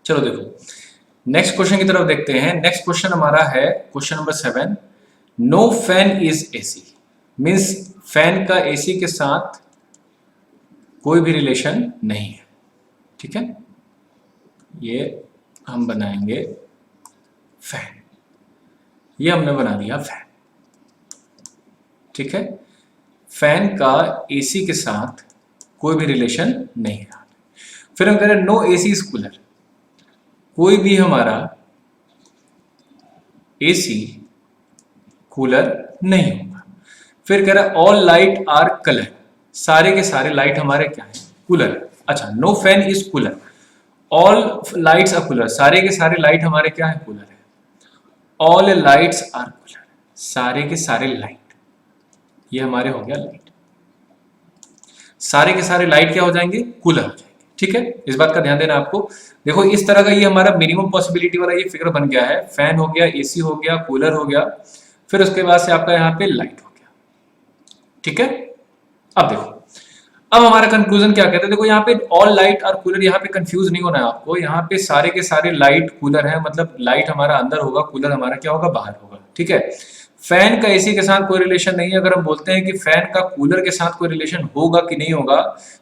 चलो देखो next question की तरफ देखते हैं। नेक्स्ट क्वेश्चन हमारा है question number 7। No fan is AC, means fan का एसी के साथ कोई भी रिलेशन नहीं है। ठीक है, ये हम बनाएंगे फैन, ये हमने बना दिया फैन। ठीक है, फैन का एसी के साथ कोई भी रिलेशन नहीं है। फिर हम कह रहे हैं नो एसी इज कूलर, कोई भी हमारा एसी कूलर नहीं होगा। फिर कह रहा है ऑल लाइट आर कलर, सारे के सारे लाइट हमारे क्या है, कूलर। अच्छा, no fan is cooler, all lights are cooler, सारे के सारे लाइट हमारे क्या है, कूलर है। ऑल लाइट्स आर कूलर, सारे के सारे लाइट, ये हमारे हो गया लाइट। सारे के सारे लाइट क्या हो जाएंगे, कूलर हो जाएंगे। ठीक है, इस बात का ध्यान देना आपको। देखो इस तरह का ये हमारा मिनिमम पॉसिबिलिटी वाला ये फिगर बन गया है। फैन हो गया, एसी हो गया, कूलर हो गया, फिर उसके बाद से आपका यहाँ पे लाइट हो गया। ठीक है, अब देखो अब हमारा कंक्लूजन क्या कहते हैं। देखो यहाँ पे ऑल लाइट और कूलर, यहाँ पे कंफ्यूज नहीं होना है आपको। यहाँ पे सारे के सारे लाइट कूलर है, मतलब लाइट हमारा अंदर होगा, कूलर हमारा क्या होगा, बाहर होगा। ठीक है, फैन का एसी के साथ कोई रिलेशन नहीं है। अगर हम बोलते हैं कि फैन का कूलर के साथ कोई रिलेशन होगा कि नहीं होगा,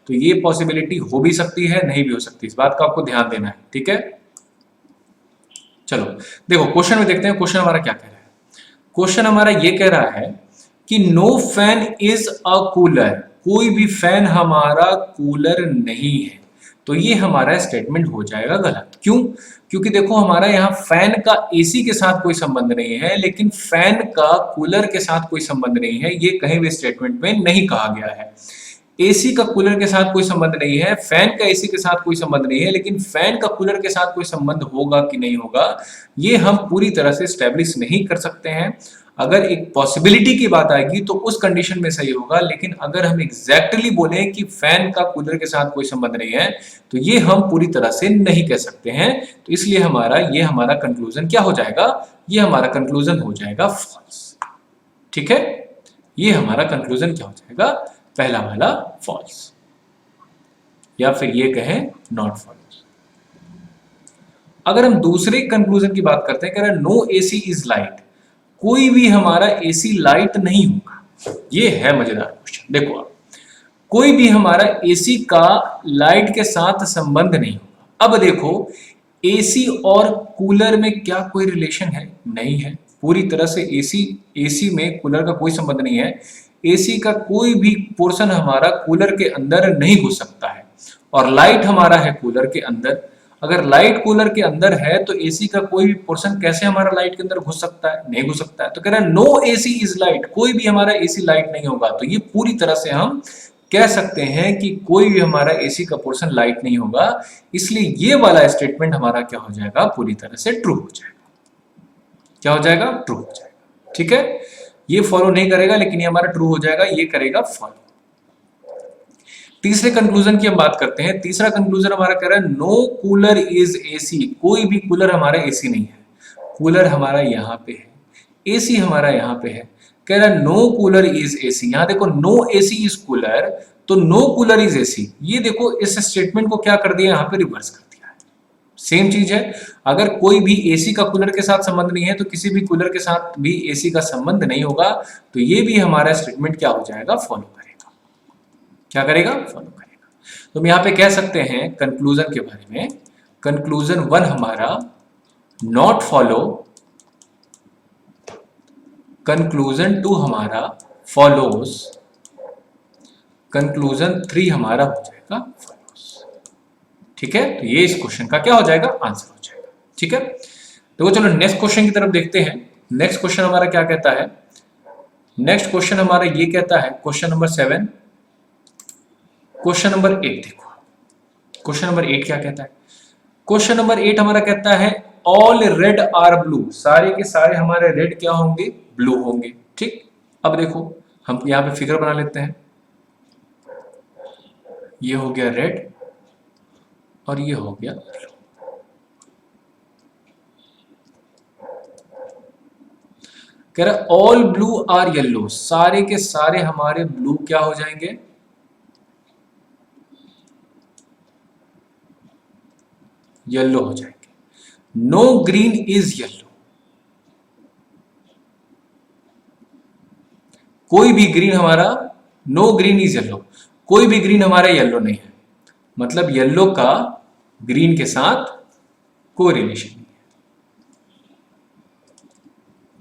तो ये पॉसिबिलिटी हो भी सकती है, नहीं भी हो सकती। इस बात का आपको ध्यान देना है। ठीक है, चलो देखो क्वेश्चन में देखते हैं क्वेश्चन हमारा क्या कह रहा है। क्वेश्चन हमारा ये कह रहा है कि no fan is a cooler, कोई भी फैन हमारा कूलर नहीं है। तो ये हमारा स्टेटमेंट हो जाएगा गलत। क्यों? क्योंकि देखो हमारा यहाँ फैन का एसी के साथ कोई संबंध नहीं है, लेकिन फैन का कूलर के साथ कोई संबंध नहीं है, ये कहीं भी स्टेटमेंट में नहीं कहा गया है। एसी का कूलर के साथ कोई संबंध नहीं है, फैन का एसी के साथ कोई संबंध नहीं है, लेकिन फैन का कूलर के साथ कोई संबंध होगा कि नहीं होगा, ये हम पूरी तरह से स्टैब्लिश नहीं कर सकते हैं। अगर एक पॉसिबिलिटी की बात आएगी तो उस कंडीशन में सही होगा, लेकिन अगर हम एग्जैक्टली बोलें कि फैन का कूलर के साथ कोई संबंध नहीं है, तो ये हम पूरी तरह से नहीं कह सकते हैं। तो इसलिए हमारा कंक्लूजन क्या हो जाएगा, ये हमारा कंक्लूजन हो जाएगा फॉल्स। ठीक है, ये हमारा कंक्लूजन क्या हो जाएगा, पहला वाला फॉल्स, या फिर ये कहें नॉट फॉल्स। अगर हम दूसरे कंक्लूजन की बात करते हैं, कह रहे हैं नो एसी इज लाइट, कोई भी हमारा एसी लाइट नहीं होगा। ये है मजेदार क्वेश्चन। देखो आप, कोई भी हमारा एसी का लाइट के साथ संबंध नहीं होगा। अब देखो एसी और कूलर में क्या कोई रिलेशन है, नहीं है। पूरी तरह से एसी में कूलर का कोई संबंध नहीं है। एसी का कोई भी पोर्शन हमारा कूलर के अंदर नहीं घुस सकता है, और लाइट हमारा है कूलर के अंदर। अगर लाइट कूलर के अंदर है तो एसी का कोई भी पोर्शन कैसे हमारा लाइट के अंदर घुस सकता है, नहीं घुस सकता है। तो कह रहा है नो एसी इज लाइट, कोई भी हमारा एसी लाइट नहीं होगा। तो ये पूरी तरह से हम कह सकते हैं कि कोई भी हमारा एसी का पोर्शन लाइट नहीं होगा। इसलिए ये वाला स्टेटमेंट हमारा क्या हो जाएगा, पूरी तरह से ट्रू हो जाएगा। क्या हो जाएगा, ट्रू हो जाएगा। ठीक है, ये फॉलो नहीं करेगा, लेकिन ये हमारा ट्रू हो जाएगा, ये करेगा फॉलो। तीसरे कंक्लूजन की हम बात करते हैं। तीसरा कंक्लूजन हमारा कह रहा है नो कूलर इज एसी, कोई भी कूलर हमारा एसी नहीं है। कूलर हमारा यहाँ पे है, एसी हमारा यहाँ पे है। कह रहा है नो कूलर इज एसी। यहाँ देखो नो एसी इज कूलर, तो नो कूलर इज एसी। ये देखो इस स्टेटमेंट को क्या कर दिया, यहाँ पे रिवर्स कर दिया है। सेम चीज है, अगर कोई भी एसी का कूलर के साथ संबंध नहीं है, तो किसी भी कूलर के साथ भी एसी का संबंध नहीं होगा। तो ये भी हमारा स्टेटमेंट क्या हो जाएगा, फॉलो करेगा। क्या करेगा, फॉलो करेगा। तो हम यहाँ पे कह सकते हैं कंक्लूजन के बारे में, कंक्लूजन 1 हमारा नॉट फॉलो, कंक्लूजन 2 हमारा फॉलोज, कंक्लूजन 3 हमारा हो जाएगा फॉलोज। ठीक है, तो ये इस क्वेश्चन का क्या हो जाएगा, आंसर हो जाएगा। ठीक है, तो चलो नेक्स्ट क्वेश्चन की तरफ देखते हैं। नेक्स्ट क्वेश्चन हमारा क्या कहता है। नेक्स्ट क्वेश्चन हमारा ये कहता है, क्वेश्चन नंबर 7, क्वेश्चन नंबर 8 देखो। क्वेश्चन नंबर 8 क्या कहता है। क्वेश्चन नंबर 8 हमारा कहता है ऑल रेड आर ब्लू, सारे के सारे हमारे रेड क्या होंगे, ब्लू होंगे। ठीक, अब देखो हम यहाँ पे फिगर बना लेते हैं। ये हो गया रेड और ये हो गया ब्लू। कह रहा ऑल ब्लू आर येलो, सारे के सारे हमारे ब्लू क्या हो जाएंगे, येलो हो जाएंगे। नो ग्रीन इज येलो, कोई भी ग्रीन हमारा, नो ग्रीन इज येलो, कोई भी ग्रीन हमारा येलो नहीं है, मतलब येलो का ग्रीन के साथ कोई रिलेशन नहीं है।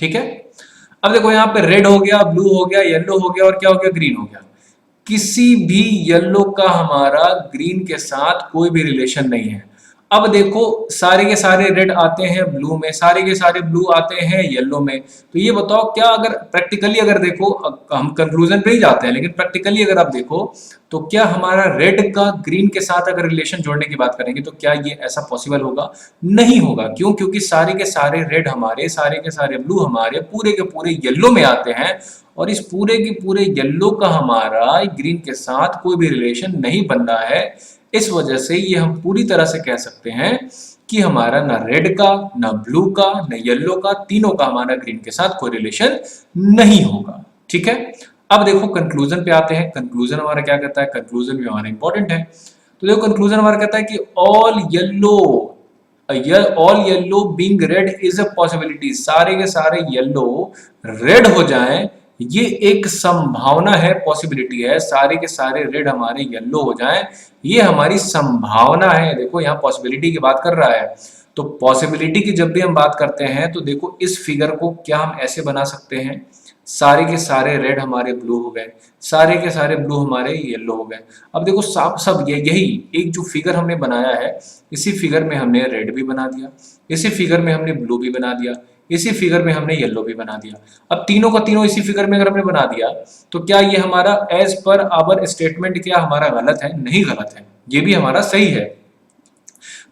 ठीक है, अब देखो यहां पे रेड हो गया, ब्लू हो गया, येलो हो गया और क्या हो गया, ग्रीन हो गया। किसी भी येलो का हमारा ग्रीन के साथ कोई भी रिलेशन नहीं है। अब देखो सारे के सारे रेड आते हैं ब्लू में, सारे के सारे ब्लू आते हैं येलो में, तो ये बताओ क्या, अगर प्रैक्टिकली अगर देखो, हम कंक्लूजन पे ही जाते हैं, लेकिन प्रैक्टिकली अगर आप देखो तो क्या हमारा रेड का ग्रीन के साथ अगर रिलेशन जोड़ने की बात करेंगे तो क्या ये ऐसा पॉसिबल होगा? नहीं होगा। क्यों? क्योंकि सारे के सारे रेड हमारे, सारे के सारे ब्लू हमारे पूरे के पूरे येलो में आते हैं, और इस पूरे के पूरे येलो का हमारा ग्रीन के साथ कोई भी रिलेशन नहीं बन रहा है। इस वजह से ये हम पूरी तरह से कह सकते हैं कि हमारा ना रेड का, ना ब्लू का, ना येलो का, तीनों का हमारा ग्रीन के साथ कोई रिलेशन नहीं होगा। ठीक है, अब देखो कंक्लूजन पे आते हैं। कंक्लूजन हमारा क्या कहता है? कंक्लूजन भी हमारा इंपॉर्टेंट है। तो देखो कंक्लूजन हमारा कहता है कि all yellow being red is a possibility, सारे के सारे येलो रेड हो जाएं, ये एक संभावना है, पॉसिबिलिटी है, सारे के सारे रेड हमारे येलो हो जाएं, ये हमारी संभावना है। देखो यहाँ पॉसिबिलिटी की बात कर रहा है, तो पॉसिबिलिटी की जब भी हम बात करते हैं तो देखो इस फिगर को क्या हम ऐसे बना सकते हैं, सारे के सारे रेड हमारे ब्लू हो गए, सारे के सारे ब्लू हमारे येलो हो गए। अब देखो सब यही एक जो फिगर हमने बनाया है, इसी फिगर में हमने रेड भी बना दिया, इसी फिगर में हमने ब्लू भी बना दिया, इसी फिगर में हमने येलो भी बना दिया। अब तीनों का तीनों इसी फिगर में अगर हमने बना दिया तो क्या ये हमारा एज पर आवर स्टेटमेंट क्या हमारा गलत है? नहीं गलत है, ये भी हमारा सही है।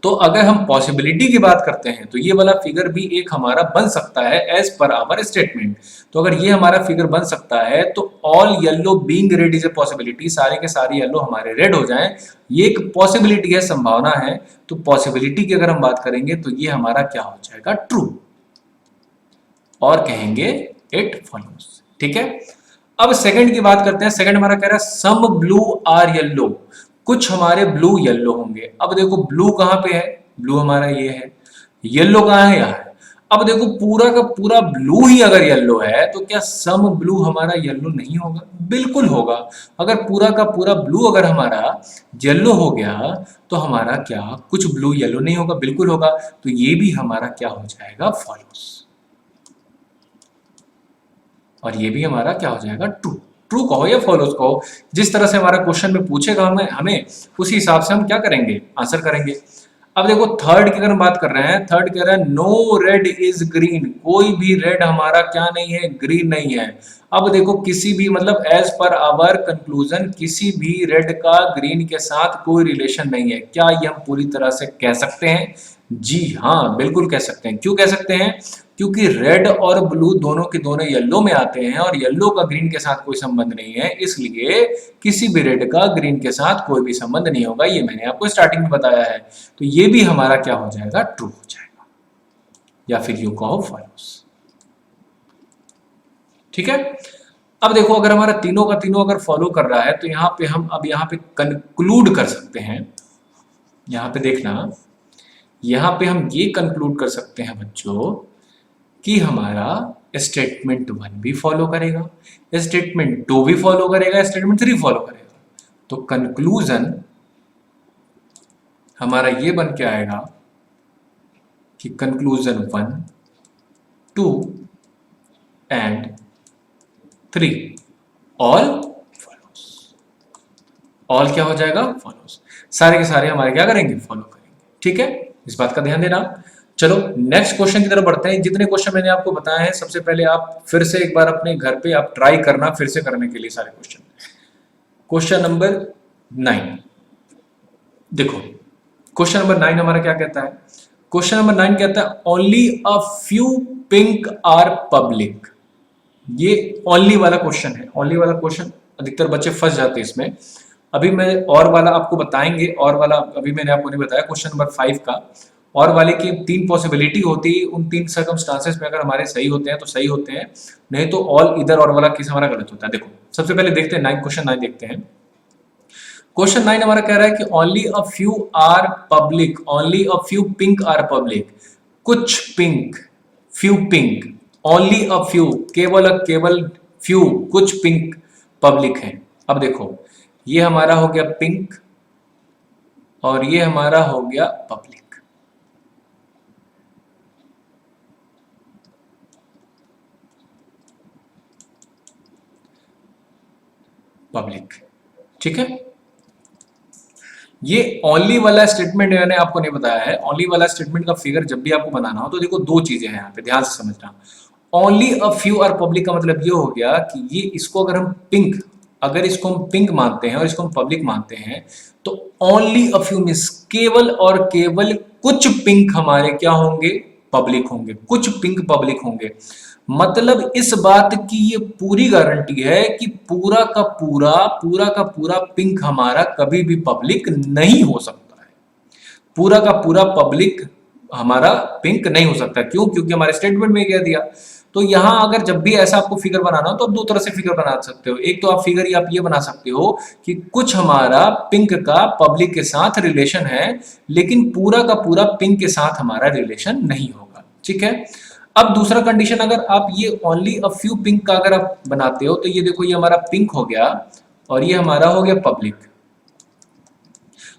तो अगर हम पॉसिबिलिटी की बात करते हैं तो ये वाला फिगर भी एक हमारा बन सकता है एज पर आवर स्टेटमेंट। तो अगर ये हमारा फिगर बन सकता है तो all yellow being red is a possibility, सारे के सारे येलो हमारे रेड हो जाएं, ये एक पॉसिबिलिटी है, संभावना है। तो पॉसिबिलिटी की अगर हम बात करेंगे तो ये हमारा क्या हो जाएगा? ट्रू, और कहेंगे इट फॉलोज। ठीक है, अब सेकंड की बात करते हैं। सेकंड हमारा कह रहा है सम ब्लू आर येलो, कुछ हमारे ब्लू येलो होंगे। अब देखो ब्लू कहां पे है? ब्लू हमारा ये है, येलो कहां है? यहाँ है। अब देखो पूरा का पूरा ब्लू ही अगर येलो है तो क्या सम ब्लू हमारा येलो नहीं होगा? बिल्कुल होगा। अगर पूरा का पूरा ब्लू अगर हमारा येलो हो गया तो हमारा क्या कुछ ब्लू येलो नहीं होगा? बिल्कुल होगा। तो ये भी हमारा क्या हो जाएगा? फॉलोस। और ये भी हमारा क्या हो जाएगा? ट्रू। ट्रू कहो या फॉलोस कहो, जिस तरह से हमारा क्वेश्चन में पूछेगा हमें उसी हिसाब से हम क्या करेंगे? आंसर करेंगे। अब देखो थर्ड की अगर हम बात कर रहे हैं, थर्ड कह रहा है नो रेड इज ग्रीन, कोई भी रेड हमारा क्या नहीं है? ग्रीन नहीं है। अब देखो किसी भी मतलब एज पर आवर कंक्लूजन किसी भी रेड का ग्रीन के साथ कोई रिलेशन नहीं है। क्या ये हम पूरी तरह से कह सकते हैं? जी हाँ, बिल्कुल कह सकते हैं। क्यों कह सकते हैं? क्योंकि रेड और ब्लू दोनों के दोनों येलो में आते हैं और येलो का ग्रीन के साथ कोई संबंध नहीं है, इसलिए किसी भी रेड का ग्रीन के साथ कोई भी संबंध नहीं होगा। ये मैंने आपको स्टार्टिंग में बताया है। तो ये भी हमारा क्या हो जाएगा? ट्रू हो जाएगा, या फिर यू कहो फॉलोस। ठीक है, अब देखो अगर हमारा तीनों का तीनों अगर फॉलो कर रहा है तो यहाँ पे हम अब यहाँ पे कंक्लूड कर सकते हैं। यहाँ पे देखना, यहाँ पे हम ये कंक्लूड कर सकते हैं बच्चों कि हमारा स्टेटमेंट 1 भी फॉलो करेगा, स्टेटमेंट 2 भी फॉलो करेगा, स्टेटमेंट 3 फॉलो करेगा। तो कंक्लूजन हमारा ये बन के आएगा कि conclusion 1, 2 and 3 all follows. All क्या हो जाएगा? फॉलोस। सारे के सारे हमारे क्या करेंगे? फॉलो करेंगे। ठीक है, इस बात का ध्यान देना। चलो नेक्स्ट क्वेश्चन की तरफ बढ़ते हैं। जितने क्वेश्चन मैंने आपको बताए हैं सबसे पहले आप फिर से एक बार अपने घर पे आप ट्राई करना फिर से करने के लिए सारे क्वेश्चन। क्वेश्चन नंबर 9 देखो, क्वेश्चन नंबर 9 हमारा क्या कहता है? क्वेश्चन नंबर 9 कहता है only a few pink are public. ये ओनली वाला क्वेश्चन है। ओनली वाला क्वेश्चन अधिकतर बच्चे फंस जाते हैं इसमें। अभी मैं और वाला आपको बताएंगे, और वाला अभी मैंने आपको नहीं बताया क्वेश्चन नंबर 5 का। और वाले की 3 पॉसिबिलिटी होती है, उन 3 सर्कमस्टांसेस में अगर हमारे सही होते हैं तो सही होते हैं, नहीं तो ऑल इधर और वाला केस हमारा गलत होता है। देखो सबसे पहले देखते हैं 9 क्वेश्चन 9 देखते हैं। क्वेश्चन 9 हमारा कह रहा है कि only a few are public, only a few pink are public, कुछ pink, few pink, only a few, केवल फ्यू, कुछ पिंक पब्लिक हैं। अब देखो ये हमारा हो गया पिंक और ये हमारा हो गया पब्लिक। पब्लिक, ठीक है। ये ओनली वाला स्टेटमेंट मैंने आपको नहीं बताया है। ओनली वाला स्टेटमेंट का फिगर जब भी आपको बनाना हो तो देखो दो चीजें हैं यहाँ पे, ध्यान से समझना। Only a few are public का मतलब ये हो गया कि ये इसको अगर हम पिंक, अगर इसको हम पिंक मानते हैं और इसको हम पब्लिक मानते हैं तो ओनली अ फ्यू मीन्स केवल और केवल कुछ पिंक हमारे क्या होंगे, पब्लिक होंगे, कुछ पिंक पब्लिक होंगे। मतलब इस बात की ये पूरी गारंटी है कि पूरा का पूरा पिंक हमारा कभी भी पब्लिक नहीं हो सकता है। पूरा का पूरा पब्लिक हमारा पिंक नहीं हो सकता। क्यों? क्योंकि हमारे स्टेटमेंट में कह दिया। तो यहां अगर जब भी ऐसा आपको फिगर बनाना हो तो आप दो तरह से फिगर बना सकते हो। एक तो आप फिगर आप ये बना सकते हो कि कुछ हमारा पिंक का पब्लिक के साथ रिलेशन है, लेकिन पूरा का पूरा पिंक के साथ हमारा रिलेशन नहीं होगा, ठीक है। अब दूसरा कंडीशन, अगर आप ये ओनली अ फ्यू पिंक का अगर आप बनाते हो तो ये देखो ये हमारा पिंक हो गया और ये हमारा हो गया पब्लिक।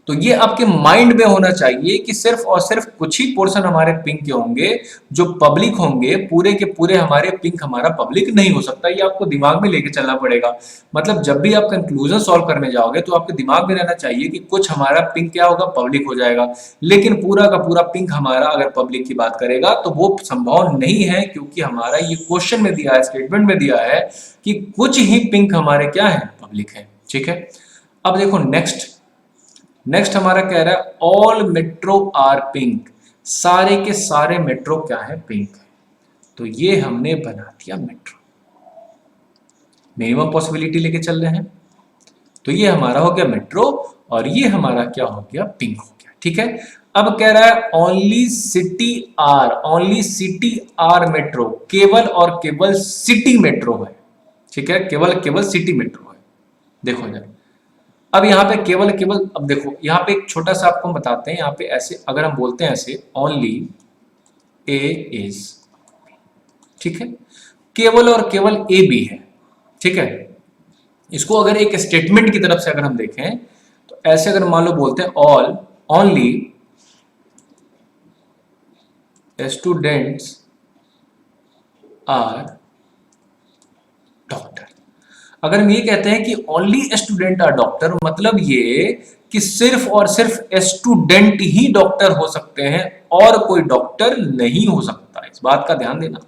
तो ये आपके माइंड में होना चाहिए कि सिर्फ और सिर्फ कुछ ही पोर्शन हमारे पिंक के होंगे जो पब्लिक होंगे, पूरे के पूरे हमारे पिंक हमारा पब्लिक नहीं हो सकता। ये आपको दिमाग में लेके चलना पड़ेगा। मतलब जब भी आप कंक्लूजन सॉल्व करने जाओगे तो आपके दिमाग में रहना चाहिए कि कुछ हमारा पिंक क्या होगा, पब्लिक हो जाएगा, लेकिन पूरा का पूरा पिंक हमारा अगर पब्लिक की बात करेगा तो वो संभव नहीं है, क्योंकि हमारा ये क्वेश्चन में दिया है, स्टेटमेंट में दिया है कि कुछ ही पिंक हमारे क्या है, पब्लिक है, ठीक है। अब देखो नेक्स्ट हमारा कह रहा है ऑल मेट्रो आर पिंक, सारे के सारे मेट्रो क्या है, पिंक है। तो ये हमने बना दिया मेट्रो, मिनिमम पॉसिबिलिटी लेके चल रहे हैं। तो ये हमारा हो गया मेट्रो और ये हमारा क्या हो गया, पिंक हो गया, ठीक है। अब कह रहा है ओनली सिटी आर मेट्रो, केवल और केवल सिटी मेट्रो है, ठीक है, केवल केवल सिटी मेट्रो है। देखो जरा, अब यहाँ पे केवल केवल, अब देखो यहाँ पे एक छोटा सा आपको बताते हैं। यहाँ पे ऐसे अगर हम बोलते हैं ऐसे ओनली ए इज, ठीक है, केवल और केवल ए बी है, ठीक है। इसको अगर एक स्टेटमेंट की तरफ से अगर हम देखें तो ऐसे अगर मान लो बोलते हैं all only students are doctor. अगर हम ये कहते हैं कि ओनली स्टूडेंट आर डॉक्टर, मतलब ये कि सिर्फ और सिर्फ स्टूडेंट ही डॉक्टर हो सकते हैं और कोई डॉक्टर नहीं हो सकता, इस बात का ध्यान देना,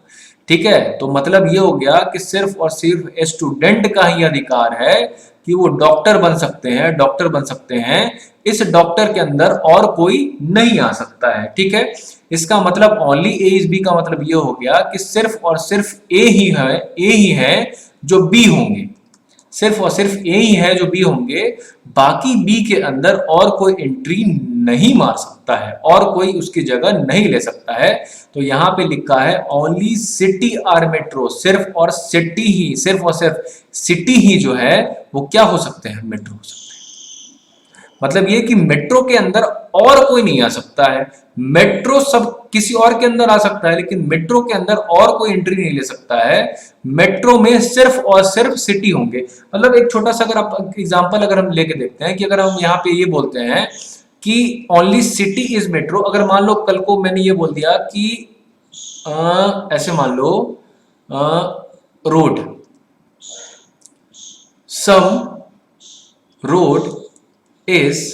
ठीक है। तो मतलब ये हो गया कि सिर्फ और सिर्फ स्टूडेंट का ही अधिकार है कि वो डॉक्टर बन सकते हैं, डॉक्टर बन सकते हैं। इस डॉक्टर के अंदर और कोई नहीं आ सकता है, ठीक है। इसका मतलब ओनली ए इज बी का मतलब ये हो गया कि सिर्फ और सिर्फ ए ही है जो बी होंगे, सिर्फ और सिर्फ ए ही है जो बी होंगे, बाकी बी के अंदर और कोई एंट्री नहीं मार सकता है और कोई उसकी जगह नहीं ले सकता है। तो यहां पे लिखा है ओनली सिटी आर मेट्रो, सिर्फ और सिटी ही, सिर्फ और सिर्फ सिटी ही जो है वो क्या हो सकते हैं, मेट्रो हो सकते हैं। मतलब ये कि मेट्रो के अंदर और कोई नहीं आ सकता है। मेट्रो सब किसी और के अंदर आ सकता है, लेकिन मेट्रो के अंदर और कोई एंट्री नहीं ले सकता है। मेट्रो में सिर्फ और सिर्फ सिटी होंगे। मतलब एक छोटा सा अगर आप एग्जांपल अगर हम लेके देखते हैं कि अगर हम यहाँ पे ये बोलते हैं कि ओनली सिटी इज मेट्रो, अगर मान लो कल को मैंने ये बोल दिया कि ऐसे मान लो road, some road is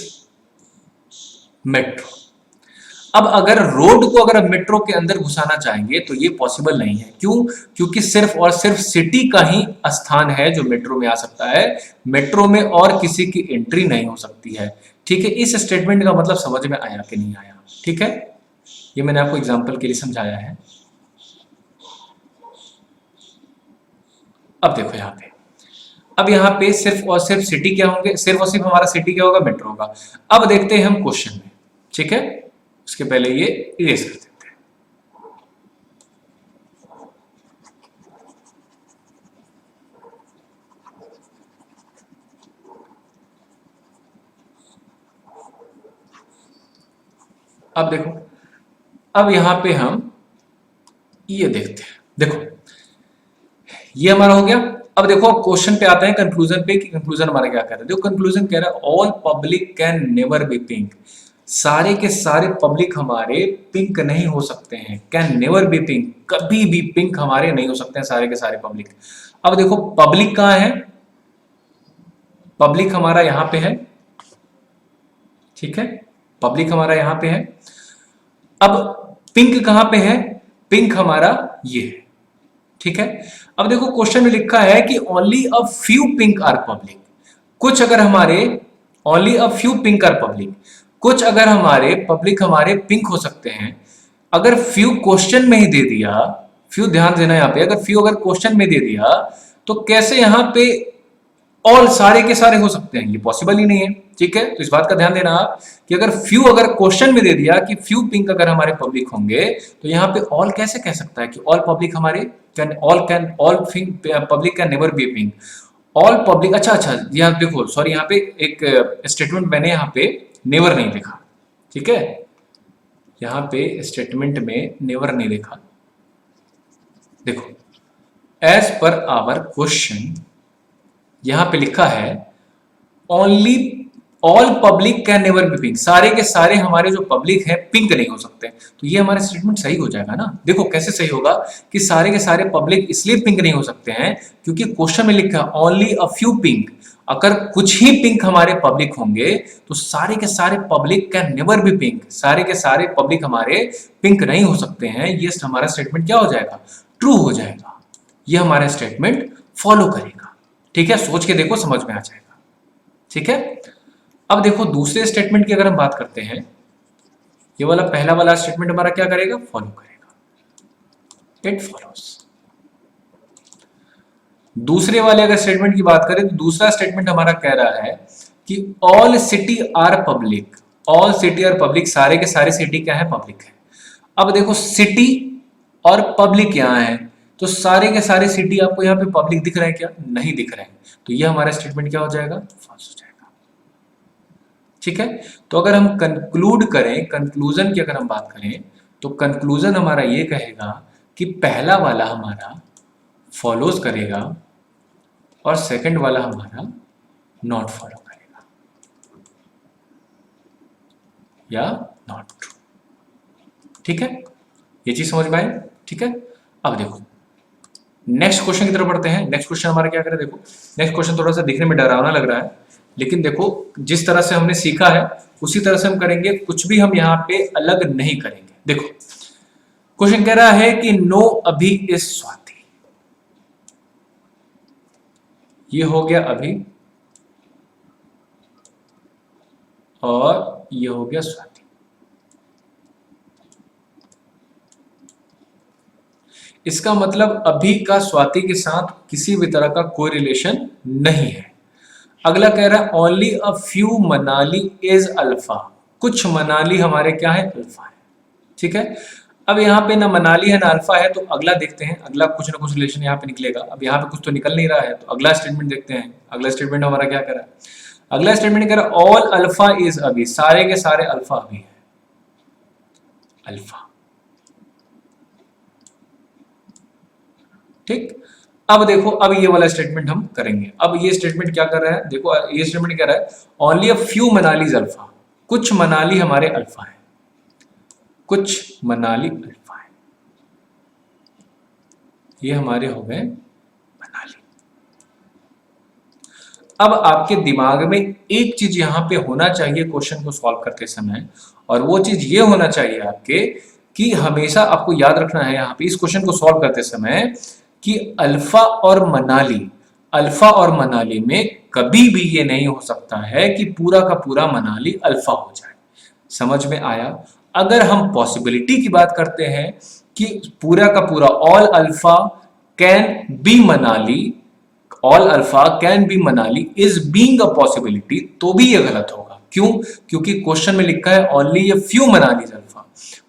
metro. अब अगर रोड को अगर हम मेट्रो के अंदर घुसाना चाहेंगे तो ये पॉसिबल नहीं है। क्यों? क्योंकि सिर्फ और सिर्फ सिटी का ही स्थान है जो मेट्रो में आ सकता है, मेट्रो में और किसी की एंट्री नहीं हो सकती है, ठीक है। इस स्टेटमेंट का मतलब समझ में आया कि नहीं आया, ठीक है। ये मैंने आपको एग्जाम्पल के लिए समझाया है। अब देखो यहाँ पे, अब यहाँ पे सिर्फ और सिर्फ सिटी क्या होंगे, सिर्फ और सिर्फ हमारा सिटी क्या होगा, मेट्रो होगा। अब देखते हैं हम क्वेश्चन में, ठीक है। उसके पहले ये इरेज कर देते हैं। अब देखो, अब यहां पे हम ये देखते हैं। देखो ये हमारा हो गया। अब देखो अब क्वेश्चन पे आते हैं, कंक्लूजन पे, कि कंक्लूजन हमारा क्या कह रहा है। देखो कंक्लूजन कह रहा है all public can never B pink, सारे के सारे पब्लिक हमारे पिंक नहीं हो सकते हैं। कैन नेवर बी पिंक, कभी भी पिंक हमारे नहीं हो सकते हैं सारे के सारे पब्लिक। अब देखो पब्लिक कहां है, पब्लिक हमारा यहां पे है, ठीक है, पब्लिक हमारा यहां पे है। अब पिंक कहां पे है, पिंक हमारा ये है, ठीक है। अब देखो क्वेश्चन में लिखा है कि only a few pink are public, कुछ अगर हमारे, only a few pink are public, कुछ अगर हमारे पब्लिक हमारे पिंक हो सकते हैं। अगर फ्यू क्वेश्चन में ही दे दिया, फ्यू ध्यान देना यहां पे, अगर फ्यू अगर क्वेश्चन में दे दिया तो कैसे यहां पे ऑल सारे के सारे हो सकते हैं, ये पॉसिबल ही नहीं है, ठीक है। तो इस बात का ध्यान देना आप कि अगर फ्यू अगर क्वेश्चन में दे दिया कि फ्यू पिंक अगर हमारे पब्लिक होंगे तो यहाँ पे ऑल कैसे कह सकता है कि ऑल पब्लिक हमारे can all public can never B pink, all public. अच्छा यहाँ देखो, सॉरी यहाँ पे एक स्टेटमेंट मैंने यहाँ पे नेवर नहीं लिखा, ठीक है, यहाँ पे स्टेटमेंट में नेवर नहीं लिखा। देखो एज पर आवर क्वेश्चन यहां पे लिखा है only all public can never B pink, सारे के सारे हमारे जो पब्लिक है पिंक नहीं हो सकते। तो ये हमारा स्टेटमेंट सही हो जाएगा ना। देखो कैसे सही होगा कि सारे के सारे पब्लिक इसलिए पिंक नहीं हो सकते हैं क्योंकि क्वेश्चन में लिखा है ओनली अ फ्यू पिंक, अगर कुछ ही पिंक हमारे पब्लिक होंगे तो सारे के सारे public can never B pink, सारे के सारे पब्लिक हमारे पिंक नहीं हो सकते हैं। ये हमारा स्टेटमेंट क्या हो जाएगा, ट्रू हो जाएगा। ये हमारा स्टेटमेंट फॉलो करेगा, ठीक है। सोच के देखो, समझ में आ जाएगा, ठीक है। अब देखो दूसरे स्टेटमेंट की अगर हम बात करते हैं, ये वाला पहला वाला स्टेटमेंट हमारा क्या करेगा, फॉलो करेगा, इट फॉलोस। दूसरे वाले अगर स्टेटमेंट की बात करें तो दूसरा स्टेटमेंट हमारा कह रहा है कि all city are public, all city are public, सारे के सारे सिटी क्या है, पब्लिक है। अब देखो सिटी और पब्लिक यहां है तो सारे के सारे सिटी आपको यहाँ पे पब्लिक दिख रहे हैं क्या, नहीं दिख रहे हैं। तो ये हमारा स्टेटमेंट क्या हो जाएगा, फॉल्स हो जाएगा, ठीक है। तो अगर हम कंक्लूड करें, कंक्लूजन की अगर हम बात करें तो कंक्लूजन हमारा ये कहेगा कि पहला वाला हमारा फॉलोज करेगा और सेकंड वाला हमारा नॉट फॉलो करेगा या नॉट ट्रू, ठीक है। ये चीज समझ में आई, ठीक है। अब देखो नेक्स्ट क्वेश्चन की तरफ बढ़ते हैं। नेक्स्ट क्वेश्चन हमारा क्या करे, देखो नेक्स्ट क्वेश्चन थोड़ा सा दिखने में डरावना लग रहा है, लेकिन देखो जिस तरह से हमने सीखा है उसी तरह से हम करेंगे, कुछ भी हम यहाँ पे अलग नहीं करेंगे। देखो क्वेश्चन कह रहा है कि नो अभी इज स्वाति, ये हो गया अभी और ये हो गया स्वाति। इसका मतलब अभी का स्वाति के साथ किसी भी तरह का कोई रिलेशन नहीं है। अगला कह रहा है only a few Manali is alpha, कुछ मनाली हमारे क्या है, अल्फा है, ठीक है। अब यहाँ पे ना मनाली है ना अल्फा है, तो अगला देखते हैं, अगला कुछ ना कुछ रिलेशन यहाँ पे निकलेगा। अब यहाँ पे कुछ तो निकल नहीं रहा है, तो अगला स्टेटमेंट देखते हैं। अगला स्टेटमेंट हमारा क्या कह रहा है, अगला स्टेटमेंट कह रहा है ऑल अल्फा इज अभी, सारे के सारे अल्फा अभी है, अल्फा, ठीक। अब देखो अब ये वाला स्टेटमेंट हम करेंगे। अब ये स्टेटमेंट क्या कर रहा है, देखो ये स्टेटमेंट कह रहा है ओनली अ फ्यू मनालीज अल्फा, कुछ मनाली हमारे अल्फा है, कुछ मनाली अल्फा है, ये हमारे हो गए मनाली। अब आपके दिमाग में एक चीज यहां पे होना चाहिए क्वेश्चन को सॉल्व करते समय, और वो चीज ये होना चाहिए आपके कि हमेशा आपको याद रखना है यहाँ पे इस क्वेश्चन को सॉल्व करते समय कि अल्फा और मनाली, अल्फा और मनाली में कभी भी ये नहीं हो सकता है कि पूरा का पूरा मनाली अल्फा हो जाए। समझ में आया। अगर हम पॉसिबिलिटी की बात करते हैं कि पूरा का पूरा all alpha can be Manali, all alpha can be Manali is being a possibility, तो भी ये गलत होगा। क्यों, क्योंकि क्वेश्चन में लिखा है ओनली ये फ्यू मनाली अल्फा,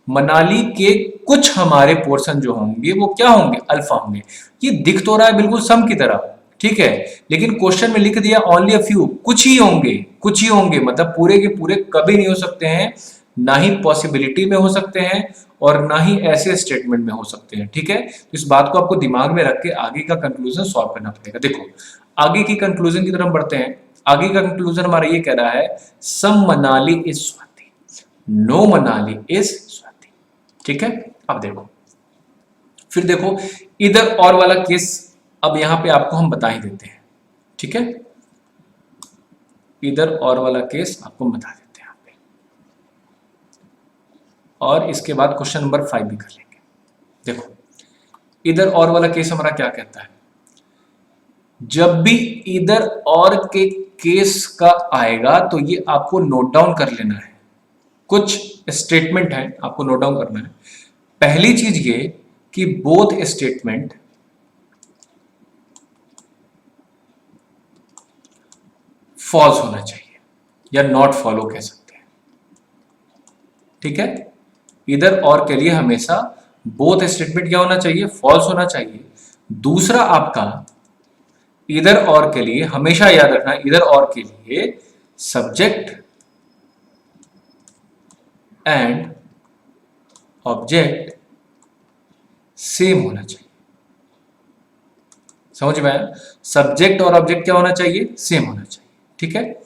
मनाली के कुछ हमारे पोर्शन जो होंगे वो क्या होंगे, अल्फा होंगे। ये दिख तो रहा है बिल्कुल सम की तरह, ठीक है, लेकिन क्वेश्चन में लिख दिया ओनली अ फ्यू, कुछ ही होंगे, कुछ ही होंगे, मतलब पूरे के पूरे कभी नहीं हो सकते हैं ना ही पॉसिबिलिटी में हो सकते हैं और ना ही ऐसे स्टेटमेंट में हो सकते हैं। ठीक है, तो इस बात को आपको दिमाग में रख के आगे का कंक्लूजन सॉल्व करना पड़ेगा। देखो आगे की कंक्लूजन की तरफ बढ़ते हैं। आगे का कंक्लूजन हमारा ये कह रहा है some Manali is Swati, no Manali is Swati. ठीक है, अब देखो फिर देखो इधर और वाला केस अब यहां पे आपको हम बता ही देते हैं। ठीक है, इधर और वाला केस आपको बता देते हैं यहाँ पे, और इसके बाद क्वेश्चन नंबर 5 भी कर लेंगे। देखो इधर और वाला केस हमारा क्या कहता है, जब भी इधर और के केस का आएगा तो ये आपको नोट डाउन कर लेना है। कुछ स्टेटमेंट है आपको नोट डाउन करना है। पहली चीज ये कि बोथ स्टेटमेंट फॉल्स होना चाहिए या नॉट फॉलो कह सकते हैं। ठीक है, इधर और के लिए हमेशा बोथ स्टेटमेंट क्या होना चाहिए, फॉल्स होना चाहिए। दूसरा आपका इधर और के लिए हमेशा याद रखना, इधर और के लिए सब्जेक्ट एंड ऑब्जेक्ट सेम होना चाहिए। समझ में आया, सब्जेक्ट और ऑब्जेक्ट क्या होना चाहिए, सेम होना चाहिए। ठीक है,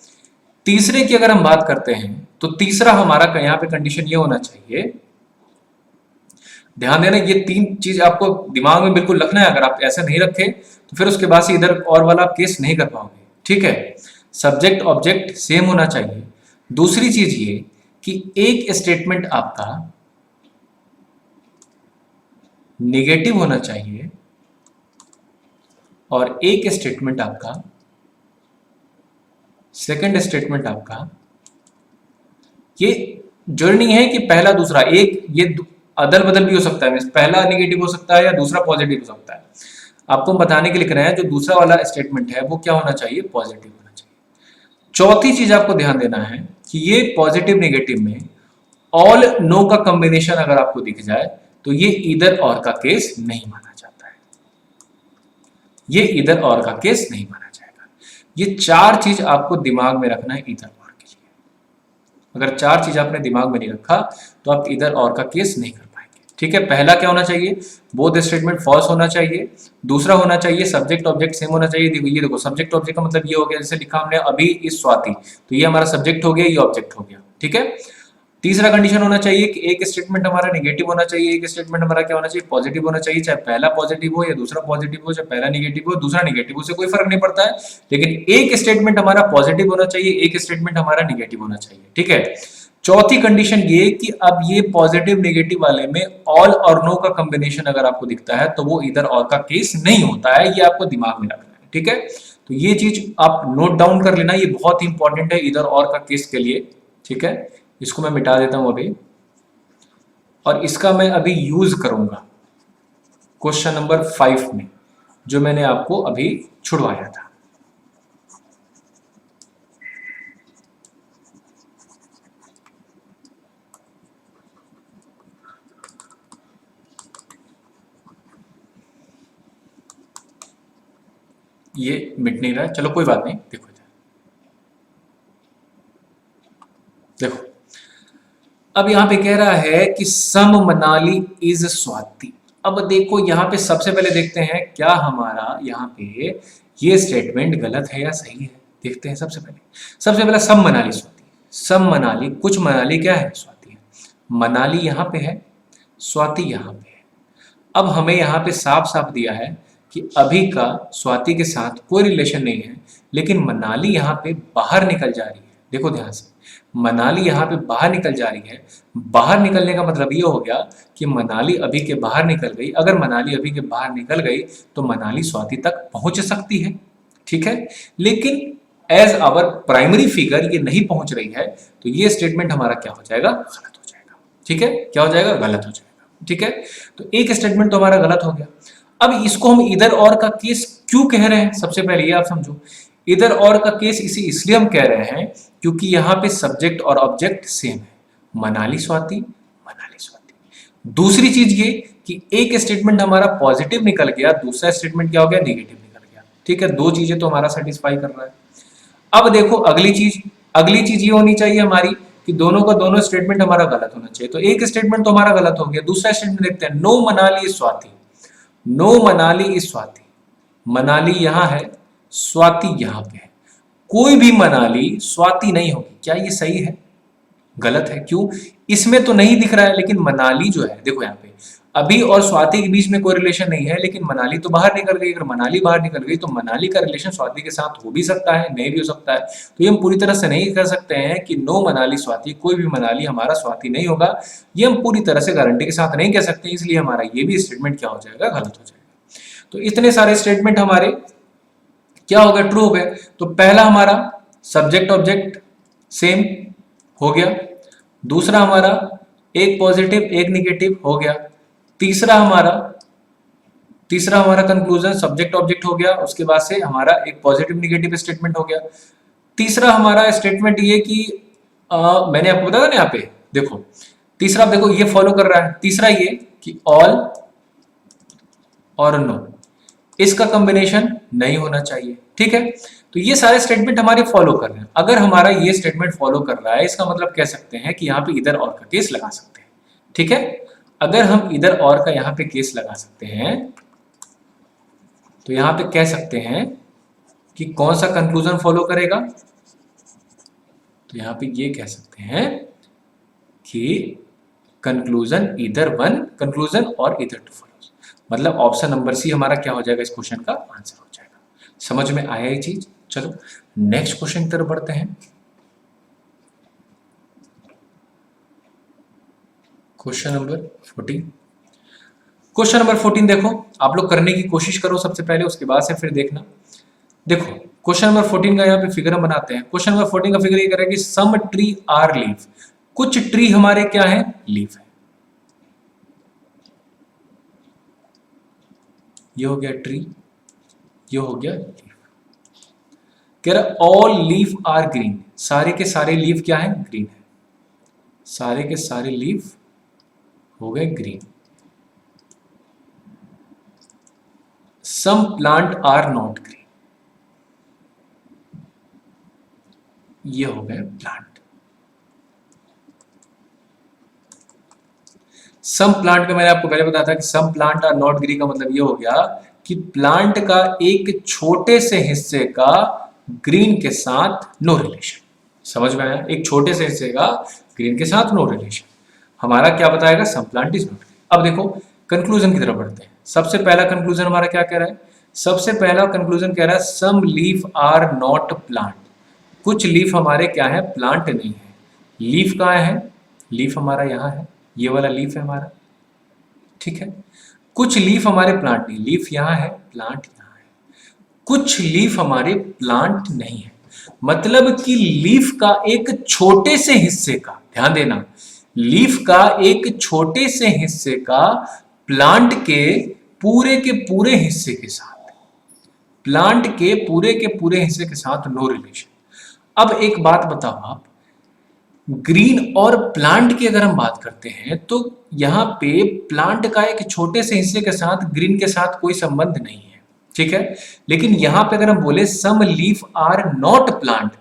तीसरे की अगर हम बात करते हैं तो तीसरा हमारा यहां पे कंडीशन ये होना चाहिए, ध्यान देना ये तीन चीज आपको दिमाग में बिल्कुल रखना है। अगर आप ऐसा नहीं रखे तो फिर उसके बाद से इधर और वाला केस नहीं कर पाओगे। ठीक है, सब्जेक्ट ऑब्जेक्ट सेम होना चाहिए। दूसरी चीज ये कि एक स्टेटमेंट आपका निगेटिव होना चाहिए और एक स्टेटमेंट आपका, सेकंड स्टेटमेंट आपका, ये जर्नी है कि पहला दूसरा एक ये अदल बदल भी हो सकता है, पहला निगेटिव हो सकता है या दूसरा पॉजिटिव हो सकता है। आपको बताने के लिए लिख रहे हैं जो दूसरा वाला स्टेटमेंट है वो क्या होना चाहिए, पॉजिटिव होना चाहिए। चौथी चीज आपको ध्यान देना है कि ये पॉजिटिव नेगेटिव में ऑल नो का कॉम्बिनेशन अगर आपको दिख जाए तो ये इधर और का केस नहीं माना जाता है, ये इधर और का केस नहीं माना जाएगा। ये चार चीज आपको दिमाग में रखना है इधर और के लिए। अगर चार चीज आपने दिमाग में नहीं रखा तो आप इधर और का केस नहीं कर पाएंगे। ठीक है, पहला क्या होना चाहिए, बोथ स्टेटमेंट फॉल्स होना चाहिए। दूसरा होना चाहिए सब्जेक्ट ऑब्जेक्ट सेम होना चाहिए। देखो ये देखो सब्जेक्ट ऑब्जेक्ट का मतलब ये हो गया, जैसे लिखा हमने अभी इस स्वाति, तो ये हमारा सब्जेक्ट हो गया, ये ऑब्जेक्ट हो गया। ठीक है, तीसरा कंडीशन होना चाहिए कि एक स्टेटमेंट हमारा नेगेटिव होना चाहिए, एक स्टेटमेंट हमारा क्या होना चाहिए, पॉजिटिव होना चाहिए। चाहे पहला पॉजिटिव हो या दूसरा पॉजिटिव हो, चाहे पहला नेगेटिव हो दूसरा नेगेटिव हो, उससे कोई फर्क नहीं पड़ता है, लेकिन एक स्टेटमेंट हमारा पॉजिटिव होना चाहिए, एक स्टेटमेंट हमारा नेगेटिव होना चाहिए। ठीक है, चौथी कंडीशन ये कि अब ये पॉजिटिव नेगेटिव वाले में ऑल और नो का कॉम्बिनेशन अगर आपको दिखता है तो वो इधर और का केस नहीं होता है, ये आपको दिमाग में रखना है। ठीक है, तो ये चीज आप नोट डाउन कर लेना, ये बहुत ही इंपॉर्टेंट है इधर और का केस के लिए। ठीक है, इसको मैं मिटा देता हूं अभी, और इसका मैं अभी यूज करूंगा क्वेश्चन नंबर 5 में जो मैंने आपको अभी छुड़वाया था। ये मिट नहीं रहा है, चलो कोई बात नहीं। देखो देखो अब यहां पे कह रहा है कि सम मनाली इज स्वाति। अब देखो यहां पे सबसे पहले देखते हैं क्या हमारा यहां पे ये स्टेटमेंट गलत है या सही है। देखते हैं सबसे पहले सम मनाली स्वाति, सम मनाली कुछ मनाली क्या है, स्वाति है। मनाली यहां पे है, स्वाति यहां पे है। अब हमें यहाँ पे साफ साफ दिया है कि अभी का स्वाति के साथ कोई रिलेशन नहीं है, लेकिन मनाली यहाँ पे बाहर निकल जा रही है। देखो ध्यान से, मनाली यहाँ पे बाहर निकल जा रही है। बाहर निकलने का मतलब ये हो गया कि मनाली अभी के बाहर निकल गई। अगर मनाली अभी के बाहर निकल गई तो मनाली स्वाति तक पहुंच सकती है। ठीक है, लेकिन एज आवर प्राइमरी फिगर ये नहीं पहुंच रही है, तो ये स्टेटमेंट हमारा क्या हो जाएगा, गलत हो जाएगा। ठीक है, क्या हो जाएगा, गलत हो जाएगा। ठीक है, तो एक स्टेटमेंट तो हमारा गलत हो गया। अब इसको हम इधर और का केस क्यों कह रहे हैं, सबसे पहले ये आप समझो। इधर और का केस इसे इसलिए हम कह रहे हैं क्योंकि यहाँ पे सब्जेक्ट और ऑब्जेक्ट सेम है, मनाली स्वाति मनाली स्वाति। दूसरी चीज ये कि एक स्टेटमेंट हमारा पॉजिटिव निकल गया, दूसरा स्टेटमेंट क्या हो गया, नेगेटिव निकल गया। ठीक है, दो चीजें तो हमारा सेटिस्फाई कर रहा है। अब देखो अगली चीज ये होनी चाहिए हमारी कि दोनों का दोनों स्टेटमेंट हमारा गलत होना चाहिए। तो एक स्टेटमेंट तो हमारा गलत हो गया। दूसरा स्टेटमेंट देखते हैं, no Manali is Swati. No Manali is Swati, Manali यहां है, स्वाति यहां पे है। कोई भी मनाली स्वाति नहीं होगी। क्या ये सही है? गलत है। क्यों? इसमें तो नहीं दिख रहा है, लेकिन मनाली जो है, देखो यहाँ पे अभी और स्वाति के बीच में कोई रिलेशन नहीं है, लेकिन मनाली तो बाहर निकल गई। अगर मनाली बाहर निकल गई तो मनाली का रिलेशन स्वाति के साथ हो भी सकता है, नहीं भी हो सकता है। तो ये हम पूरी तरह से नहीं कह सकते हैं कि नो मनाली स्वाति, कोई भी मनाली हमारा स्वाति नहीं होगा। ये हम पूरी तरह से गारंटी के साथ नहीं कह सकते, इसलिए हमारा ये भी स्टेटमेंट क्या हो जाएगा? गलत हो जाएगा। तो इतने सारे स्टेटमेंट हमारे क्या हो गए? ट्रू हो गए। तो पहला हमारा सब्जेक्ट ऑब्जेक्ट सेम हो गया। दूसरा हमारा एक पॉजिटिव एक निगेटिव हो गया। तीसरा हमारा कंक्लूजन सब्जेक्ट ऑब्जेक्ट हो गया। उसके बाद से हमारा एक पॉजिटिव निगेटिव स्टेटमेंट हो गया। तीसरा हमारा स्टेटमेंट ये कि मैंने आपको बताया ना, यहाँ पे देखो तीसरा, आप देखो ये फॉलो कर रहा है। तीसरा ये कि ऑल और नो, इसका कॉम्बिनेशन नहीं होना चाहिए। ठीक है, तो ये सारे स्टेटमेंट हमारे फॉलो कर रहे हैं। अगर हमारा ये स्टेटमेंट फॉलो कर रहा है, इसका मतलब कह सकते हैं कि यहाँ पे इधर और का केस लगा सकते हैं। ठीक है, अगर हम इधर और का यहाँ पे केस लगा सकते हैं, तो यहाँ पे कह सकते हैं कि कौन सा कंक्लूजन फॉलो करेगा। तो यहाँ पे ये कह सकते हैं कि कंक्लूजन इधर वन कंक्लूजन और इधर टू फॉलोज। मतलब ऑप्शन नंबर सी हमारा क्या हो जाएगा? इस क्वेश्चन का आंसर हो जाएगा। समझ में आया ये चीज? चलो नेक्स्ट क्वेश्चन की तरफ बढ़ते हैं। Question number 14। क्वेश्चन नंबर 14 देखो, आप लोग करने की कोशिश करो सबसे पहले, उसके बाद से फिर देखना। देखो क्वेश्चन नंबर 14 का यहाँ पे फिगर हम बनाते हैं। क्वेश्चन नंबर 14 का फिगर ये करेगा कि सम ट्री आर लीफ, कुछ ट्री हमारे क्या है? लीफ है। ये हो गया ट्री, ये हो गया लीफ। कह रहा ऑल लीफ आर ग्रीन, सारे के सारे लीफ क्या है? ग्रीन है। सारे के सारे लीफ हो गए green. Some plant are not green, ये हो गए प्लांट। सम प्लांट का मैंने आपको पहले बताया था कि some plant are not green का मतलब ये हो गया कि प्लांट का एक छोटे से हिस्से का ग्रीन के साथ नो रिलेशन। समझ में आया? एक छोटे से हिस्से का ग्रीन के साथ नो रिलेशन हमारा क्या बताएगा? Some plant is not green. अब देखो कंक्लूजन की तरफ बढ़ते हैं। सबसे पहला कंक्लूजन हमारा क्या कह रहा है? सबसे पहला कंक्लूजन कह रहा है सम लीफ आर नॉट प्लांट, कुछ लीफ हमारे क्या है? प्लांट नहीं है। लीफ कहाँ है? लीफ हमारा यहाँ है, ये वाला लीफ है हमारा। ठीक है, कुछ लीफ हमारे प्लांट नहीं, लीफ यहाँ है, प्लांट यहाँ है। कुछ लीफ हमारे प्लांट नहीं है, मतलब कि लीफ का एक छोटे से हिस्से का, ध्यान देना, लीफ का एक छोटे से हिस्से का प्लांट के पूरे हिस्से के साथ, प्लांट के पूरे हिस्से के साथ नो रिलेशन। अब एक बात बताओ आप, ग्रीन और प्लांट की अगर हम बात करते हैं तो यहाँ पे प्लांट का एक छोटे से हिस्से के साथ ग्रीन के साथ कोई संबंध नहीं है। ठीक है, लेकिन यहाँ पे अगर हम बोले सम लीफ आर नॉट प्लांट,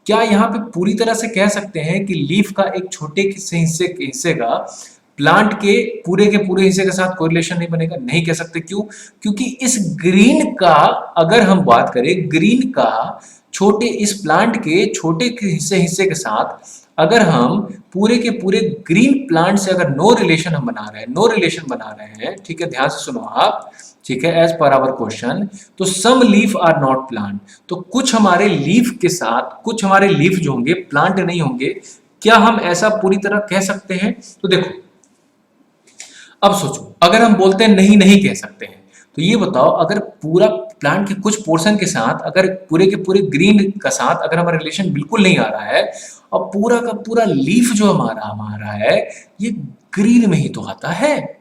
क्या यहाँ पे पूरी तरह से कह सकते हैं कि लीफ का एक छोटे से हिस्से का प्लांट के पूरे हिस्से के साथ कोई रिलेशन नहीं बनेगा? नहीं कह सकते। क्यों? क्योंकि इस ग्रीन का अगर हम बात करें, ग्रीन का छोटे, इस प्लांट के छोटे के हिस्से के साथ अगर हम पूरे के पूरे ग्रीन प्लांट से अगर नो रिलेशन हम बना रहे हैं, ठीक है, ध्यान से सुनो आप, ठीक है, एज पर आवर क्वेश्चन, तो सम लीफ आर नॉट प्लांट, तो कुछ हमारे लीफ के साथ कुछ हमारे लीफ जो होंगे प्लांट नहीं होंगे। क्या हम ऐसा पूरी तरह कह सकते हैं? तो देखो अब सोचो, अगर हम बोलते हैं नहीं कह सकते हैं, तो ये बताओ अगर पूरा प्लांट के कुछ पोर्शन के साथ अगर पूरे के पूरे ग्रीन का साथ अगर हमारा रिलेशन बिल्कुल नहीं आ रहा है और पूरा का पूरा लीफ जो हमारा है ये ग्रीन में ही तो आता है।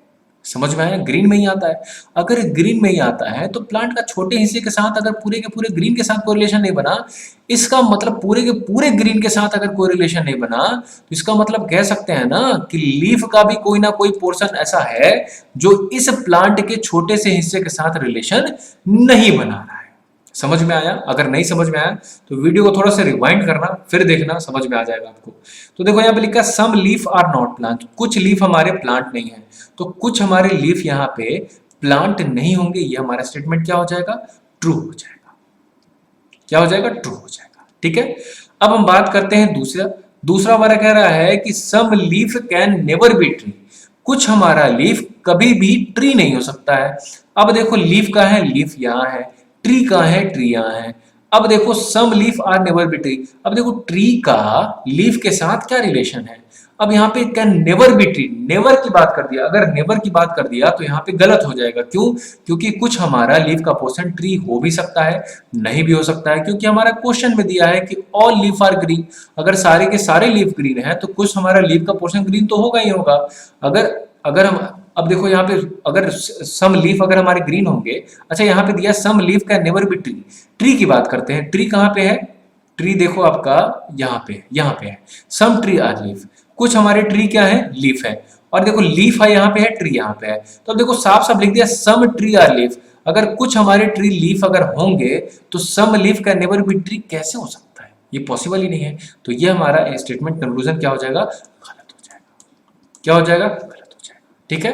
समझ में आया? ग्रीन में ही आता है। अगर ग्रीन में ही आता है तो प्लांट का छोटे हिस्से के साथ अगर पूरे के पूरे ग्रीन के साथ कोई रिलेशन नहीं बना, इसका मतलब पूरे के पूरे ग्रीन के साथ अगर कोई रिलेशन नहीं बना, तो इसका मतलब कह सकते हैं ना कि लीफ का भी कोई ना कोई पोर्शन ऐसा है जो इस प्लांट के छोटे से हिस्से के साथ रिलेशन नहीं बना रहा है। समझ में आया? अगर नहीं समझ में आया तो वीडियो को थोड़ा सा रिवाइंड करना, फिर देखना, समझ में आ जाएगा आपको। तो देखो यहाँ पे लिखा है सम लीफ आर नॉट प्लांट, कुछ लीफ हमारे प्लांट नहीं है, तो कुछ हमारे लीफ यहाँ पे प्लांट नहीं होंगे, ये हमारा स्टेटमेंट क्या हो जाएगा? ट्रू हो जाएगा। क्या हो जाएगा? ट्रू हो जाएगा। ठीक है, अब हम बात करते हैं दूसरा हमारा कह रहा है कि some leaf can never be tree, कुछ हमारा लीफ कभी भी ट्री नहीं हो सकता है। अब देखो लीफ कहाँ है? लीफ यहाँ है। ट्री कहाँ है? ट्री यहाँ है। अब देखो some leaf are never be tree, अब देखो ट्री का लीफ के साथ क्या रिलेशन है? अब यहाँ पे can never be tree, never की बात कर दिया, अगर नेवर की बात कर दिया तो यहाँ पे गलत हो जाएगा। क्यों? क्योंकि कुछ हमारा लीफ का पोर्शन ट्री हो भी सकता है, नहीं भी हो सकता है, क्योंकि हमारा क्वेश्चन में दिया है कि ऑल लीफ आर ग्रीन, अगर सारे के सारे लीफ ग्रीन है तो कुछ हमारा लीफ का पोर्शन ग्रीन तो होगा ही होगा। अगर अगर हम अब देखो यहाँ पे अगर सम लीफ अगर हमारे ग्रीन होंगे, अच्छा यहाँ पे दिया some leaf can never be tree, tree की बात करते हैं, ट्री कहाँ पे है? ट्री देखो आपका यहाँ पे है, सम ट्री आर लीफ, कुछ हमारे ट्री क्या है? लीफ है, और देखो लीफ है यहाँ पे है, ट्री यहाँ पे है, तो अब देखो साफ साफ लिख दिया सम ट्री आर लीफ, अगर कुछ हमारे ट्री लीफ अगर होंगे तो सम लीफ का नेवर बी ट्री कैसे हो सकता है? ये पॉसिबल ही नहीं है। तो ये हमारा स्टेटमेंट कंक्लूजन क्या हो जाएगा? गलत हो जाएगा। क्या हो जाएगा? गलत हो जाएगा। ठीक है,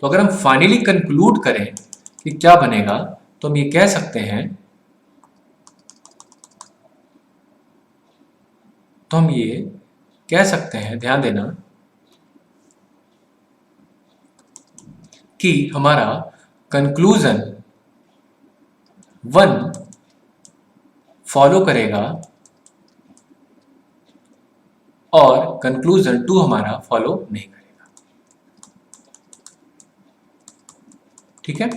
तो अगर हम फाइनली कंक्लूड करें कि क्या बनेगा, तो हम ये कह सकते हैं, ध्यान देना कि हमारा कंक्लूजन 1 फॉलो करेगा और कंक्लूजन 2 हमारा फॉलो नहीं करेगा। ठीक है,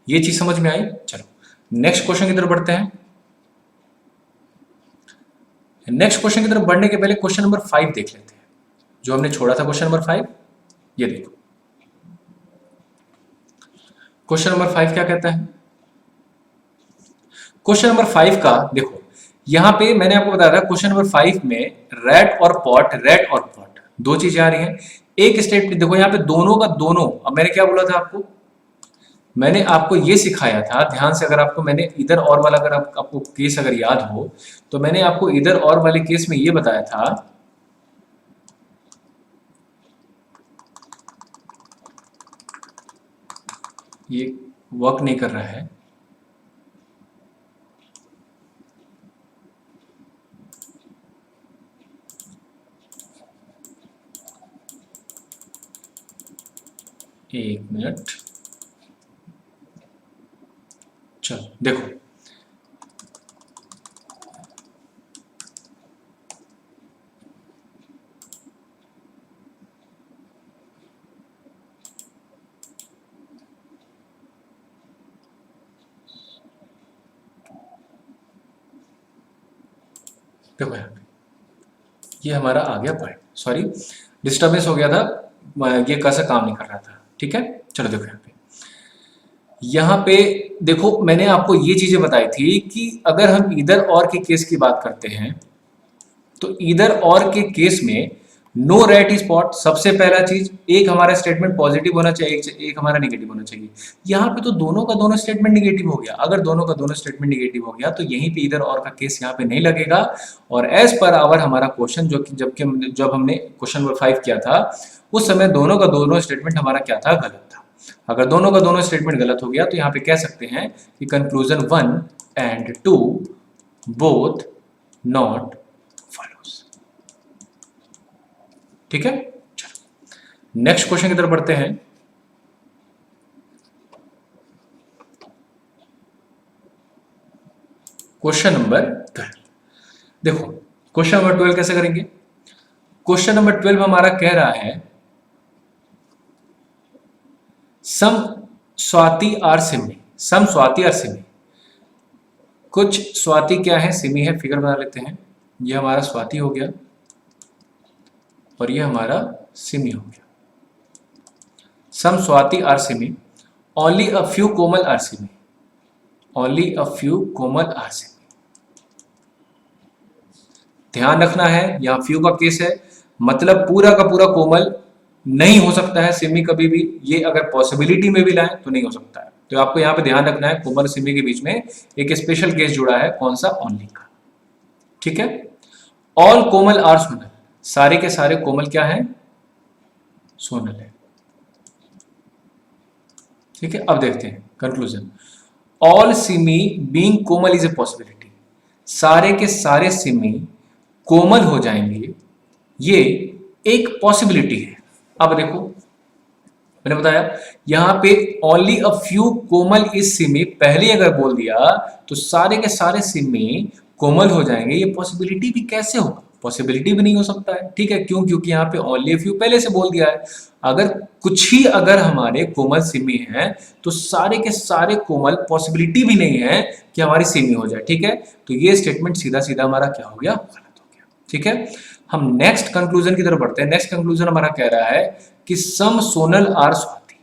ये चीज समझ में आई? चलो नेक्स्ट क्वेश्चन की तरफ बढ़ते हैं। नेक्स्ट क्वेश्चन की तरफ बढ़ने के पहले क्वेश्चन नंबर 5 देख लेते हैं, जो हमने छोड़ा था क्वेश्चन नंबर 5। ये देखो क्वेश्चन नंबर 5 क्या कहता है? क्वेश्चन नंबर 5 का देखो, यहां पे मैंने आपको बताया था क्वेश्चन नंबर 5 में रेड और पॉट दो चीजें आ रही हैं। एक स्टेटमेंट देखो यहाँ पे दोनों का दोनों, अब मैंने क्या बोला था आपको? मैंने आपको ये सिखाया था, ध्यान से, अगर आपको मैंने इधर और वाला अगर आपको केस अगर याद हो, तो मैंने आपको इधर और वाले केस में ये बताया था, ये वर्क नहीं कर रहा है, एक मिनट, चलो देखो देखो यहाँ पे ये हमारा आ गया पॉइंट, सॉरी डिस्टर्बेंस हो गया था, ये कैसा काम नहीं कर रहा था। ठीक है, चलो देखो यहाँ पे देखो मैंने आपको ये चीजें बताई थी कि अगर हम इधर और के केस की बात करते हैं, तो इधर और के केस में नो रेड स्पॉट, सबसे पहला चीज, एक हमारा स्टेटमेंट पॉजिटिव होना चाहिए, एक हमारा निगेटिव होना चाहिए। यहाँ पे तो दोनों का दोनों स्टेटमेंट निगेटिव हो गया, अगर दोनों का दोनों स्टेटमेंट निगेटिव हो गया तो यहीं पे इधर और का केस यहाँ पे नहीं लगेगा, और एज पर आवर हमारा क्वेश्चन जो कि जब हमने क्वेश्चन नंबर 5 किया था, उस समय दोनों का दोनों स्टेटमेंट हमारा क्या था? गलत था। अगर दोनों का दोनों स्टेटमेंट गलत हो गया तो यहाँ पे कह सकते हैं कि conclusion 1 and 2 both not follows. ठीक है, चलो नेक्स्ट क्वेश्चन की तरफ बढ़ते हैं। क्वेश्चन नंबर 12 देखो, क्वेश्चन नंबर 12 कैसे करेंगे? क्वेश्चन नंबर 12 हमारा कह रहा है some Swati are Simi, some Swati are Simi, कुछ स्वाति क्या है, सिमी है, फिगर बना लेते हैं। ये हमारा स्वाति हो गया और ये हमारा सिमी हो गया। Some Swati are Simi, only a few Komal are Simi, only a few Komal are Simi. ध्यान रखना है यहाँ फ्यू का केस है, मतलब पूरा का पूरा कोमल नहीं हो सकता है सिमी कभी भी, ये अगर पॉसिबिलिटी में भी लाए तो नहीं हो सकता है, तो आपको यहाँ पे ध्यान रखना है कोमल और सिमी के बीच में एक स्पेशल केस जुड़ा है, कौन सा? ओनली का। ठीक है, ऑल कोमल आर सोनल, सारे के सारे कोमल क्या है? सोनल है। ठीक है, अब देखते हैं conclusion. All Simi being Komal is a possibility, सारे के सारे सिमी कोमल हो जाएंगे, ये एक पॉसिबिलिटी है। अब देखो मैंने बताया यहां पे only a few Komal is Simi, पहले अगर बोल दिया तो सारे के सारे सिमी कोमल हो जाएंगे, ये पॉसिबिलिटी भी कैसे होगा? पॉसिबिलिटी भी नहीं हो सकता है। ठीक है, क्यों? क्योंकि यहाँ पे ओनली अ फ्यू पहले से बोल दिया है। अगर कुछ ही अगर हमारे कोमल सिमी हैं तो सारे के सारे कोमल पॉसिबिलिटी भी नहीं है कि हमारी सिमी हो जाए। ठीक है, तो ये स्टेटमेंट सीधा सीधा हमारा क्या हो गया? गलत हो गया। ठीक है, हम नेक्स्ट कंक्लूजन की तरफ बढ़ते हैं। नेक्स्ट कंक्लूजन हमारा कह रहा है कि सम सोनल आर स्वाति,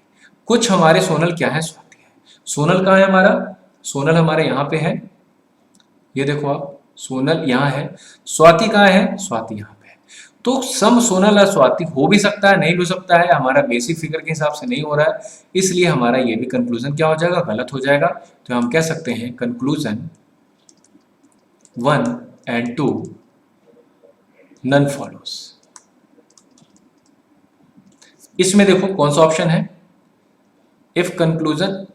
कुछ हमारे सोनल क्या है? स्वाति है। सोनल कहाँ है हमारा? सोनल हमारे यहाँ पे है, ये देखो आप, सोनल यहाँ है। स्वाति कहाँ है? स्वाति यहाँ पे है। तो सम सोनल और स्वाति हो भी सकता है, नहीं भी हो सकता है, हमारा बेसिक फिगर के हिसाब से नहीं हो रहा है, इसलिए हमारा ये भी कंक्लूजन क्या हो जाएगा? गलत हो जाएगा। तो हम कह सकते हैं कंक्लूजन 1 and 2 नन फॉलोस। इसमें देखो कौन सा ऑप्शन है? If conclusion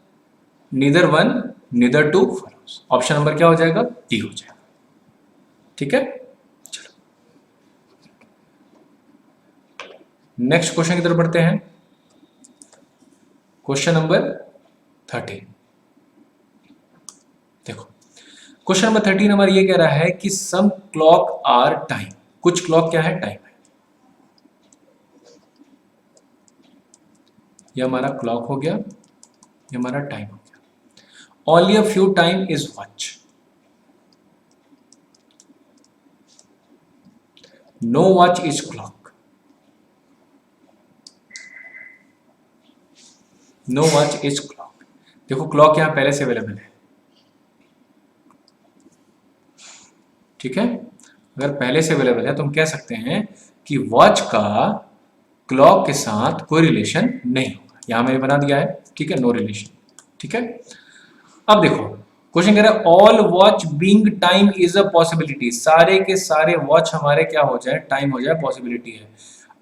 neither 1 neither 2 follows, option number क्या हो जाएगा? डी हो जाएगा। ठीक है, चलो नेक्स्ट क्वेश्चन की तरफ बढ़ते हैं। Question number 13। देखो क्वेश्चन नंबर 13 हमारा ये कह रहा है कि सम क्लॉक आर टाइम, कुछ क्लॉक क्या है? टाइम है। ये हमारा क्लॉक हो गया, ये हमारा टाइम हो गया। Only a few time is watch, no watch is clock, no watch is clock. देखो क्लॉक यहां पहले से अवेलेबल है। ठीक है, अगर पहले से अवेलेबल है तो हम कह सकते हैं कि वॉच का क्लॉक के साथ कोई रिलेशन नहीं होगा। यहां मैंने बना दिया है। ठीक है, नो रिलेशन। ठीक है, अब देखो क्वेश्चन कह रहा है all watch being time is a possibility, सारे के सारे वॉच हमारे क्या हो जाए? टाइम हो जाए, पॉसिबिलिटी है।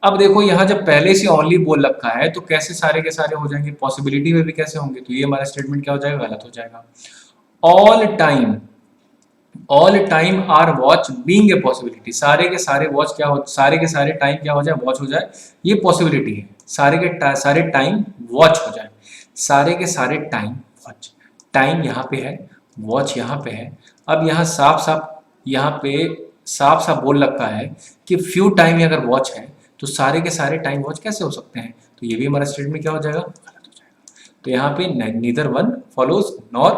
अब देखो यहां जब पहले से ओनली बोल रखा है तो कैसे सारे के सारे हो जाएंगे? पॉसिबिलिटी में भी कैसे होंगे? तो ये हमारा स्टेटमेंट क्या हो जाएगा? गलत हो जाएगा। All time are watch being a possibility, सारे के सारे वॉच क्या हो, सारे के सारे टाइम क्या हो जाए? वॉच हो जाए, ये पॉसिबिलिटी है। सारे के सारे टाइम वॉच हो जाए, सारे के सारे टाइम वॉच, टाइम यहाँ पे है, वॉच यहाँ पे है। अब यहाँ साफ साफ यहाँ पे साफ साफ बोल रखा है कि फ्यू टाइम अगर वॉच है तो सारे के सारे टाइम वॉच कैसे हो सकते हैं? तो ये भी हमारा स्टेटमेंट क्या हो जाएगा? गलत हो जाएगा। तो यहाँ पे नीदर 1 फॉलोज नॉर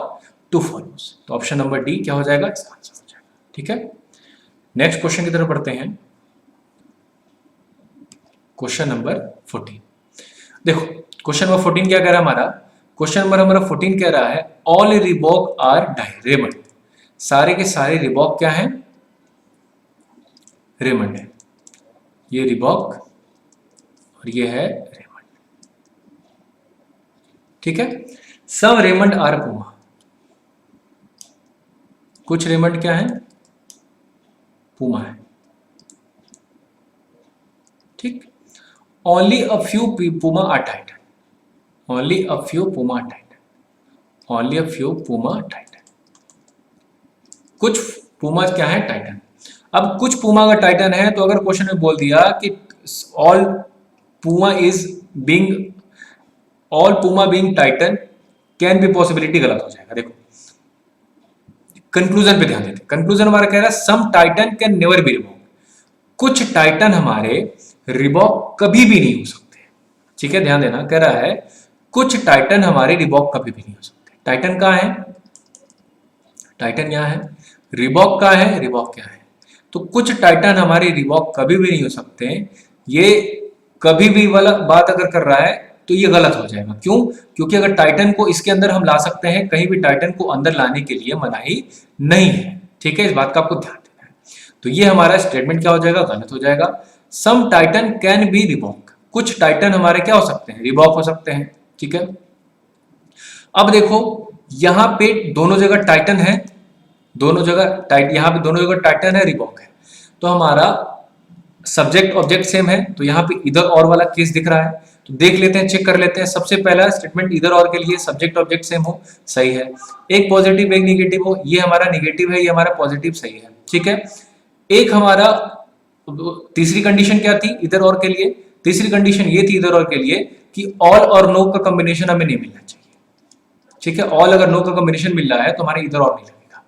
2 फॉलोज, तो ऑप्शन नंबर डी क्या हो जाएगा? इसका आंसर हो जाएगा। ठीक है, नेक्स्ट क्वेश्चन की तरफ बढ़ते हैं। Question number 14। देखो क्वेश्चन नंबर 14 क्या कह रहा है हमारा? क्वेश्चन नंबर हमारा 14 कह रहा है ऑल रिबॉक आर रेमंड, सारे के सारे रिबॉक क्या है? रेमंड है। ये रिबॉक और ये है रेमंड। ठीक है, सम रेमंड आर पुमा, कुछ रेमंड क्या है? पुमा है। ठीक, only a few Puma are Titan, only a few Puma Titan, only a few Puma Titan, कुछ पुमा क्या है? टाइटन। अब कुछ पुमा का टाइटन है तो अगर क्वेश्चन में बोल दिया कि ऑल पुमा इज बीइंग, ऑल पुमा being Titan can be possibility, गलत हो जाएगा। देखो कंक्लूजन पे ध्यान देते। कंक्लूजन हमारा कह रहा है some Titan can never be Reebok, कुछ टाइटन हमारे रिबॉक कभी भी नहीं हो सकते। ठीक है, ध्यान देना, कह रहा है कुछ टाइटन हमारे रिबॉक कभी भी नहीं हो सकते। टाइटन कहाँ है? टाइटन यहाँ है। रिबॉक कहाँ है? रिबॉक क्या है? तो कुछ टाइटन हमारे रिबॉक कभी भी नहीं हो सकते। ये कभी भी वाला बात अगर कर रहा है तो ये गलत हो जाएगा। क्यों? क्योंकि अगर टाइटन को इसके अंदर हम ला सकते हैं, कहीं भी टाइटन को अंदर लाने के लिए मनाही नहीं है। ठीक है, इस बात का आपको ध्यान देना है। तो ये हमारा स्टेटमेंट क्या हो जाएगा? गलत हो जाएगा। सम टाइटन कैन बी रिबॉक, कुछ टाइटन हमारे क्या हो सकते हैं? रिबॉक हो सकते हैं। ठीक है, अब देखो यहां पे दोनों जगह टाइटन है, दोनों जगह यहाँ पे दोनों जगह टाइटन है, रिबॉक है, तो हमारा सब्जेक्ट ऑब्जेक्ट सेम है, तो यहाँ पे इधर और वाला केस दिख रहा है, तो देख लेते हैं, चेक कर लेते हैं। सबसे पहला स्टेटमेंट इधर और के लिए सब्जेक्ट ऑब्जेक्ट सेम हो, सही है। एक पॉजिटिव एक निगेटिव हो, ये हमारा निगेटिव है, ये हमारा पॉजिटिव, सही है, ठीक है। एक हमारा तीसरी कंडीशन क्या थी इधर और के लिए, तीसरी कंडीशन ये थी इधर और के लिए कि ऑल और नो का कॉम्बिनेशन हमें नहीं मिलना चाहिए, ठीक है। ऑल अगर नो का कॉम्बिनेशन मिल रहा है तो हमारे इधर और नहीं लगेगा,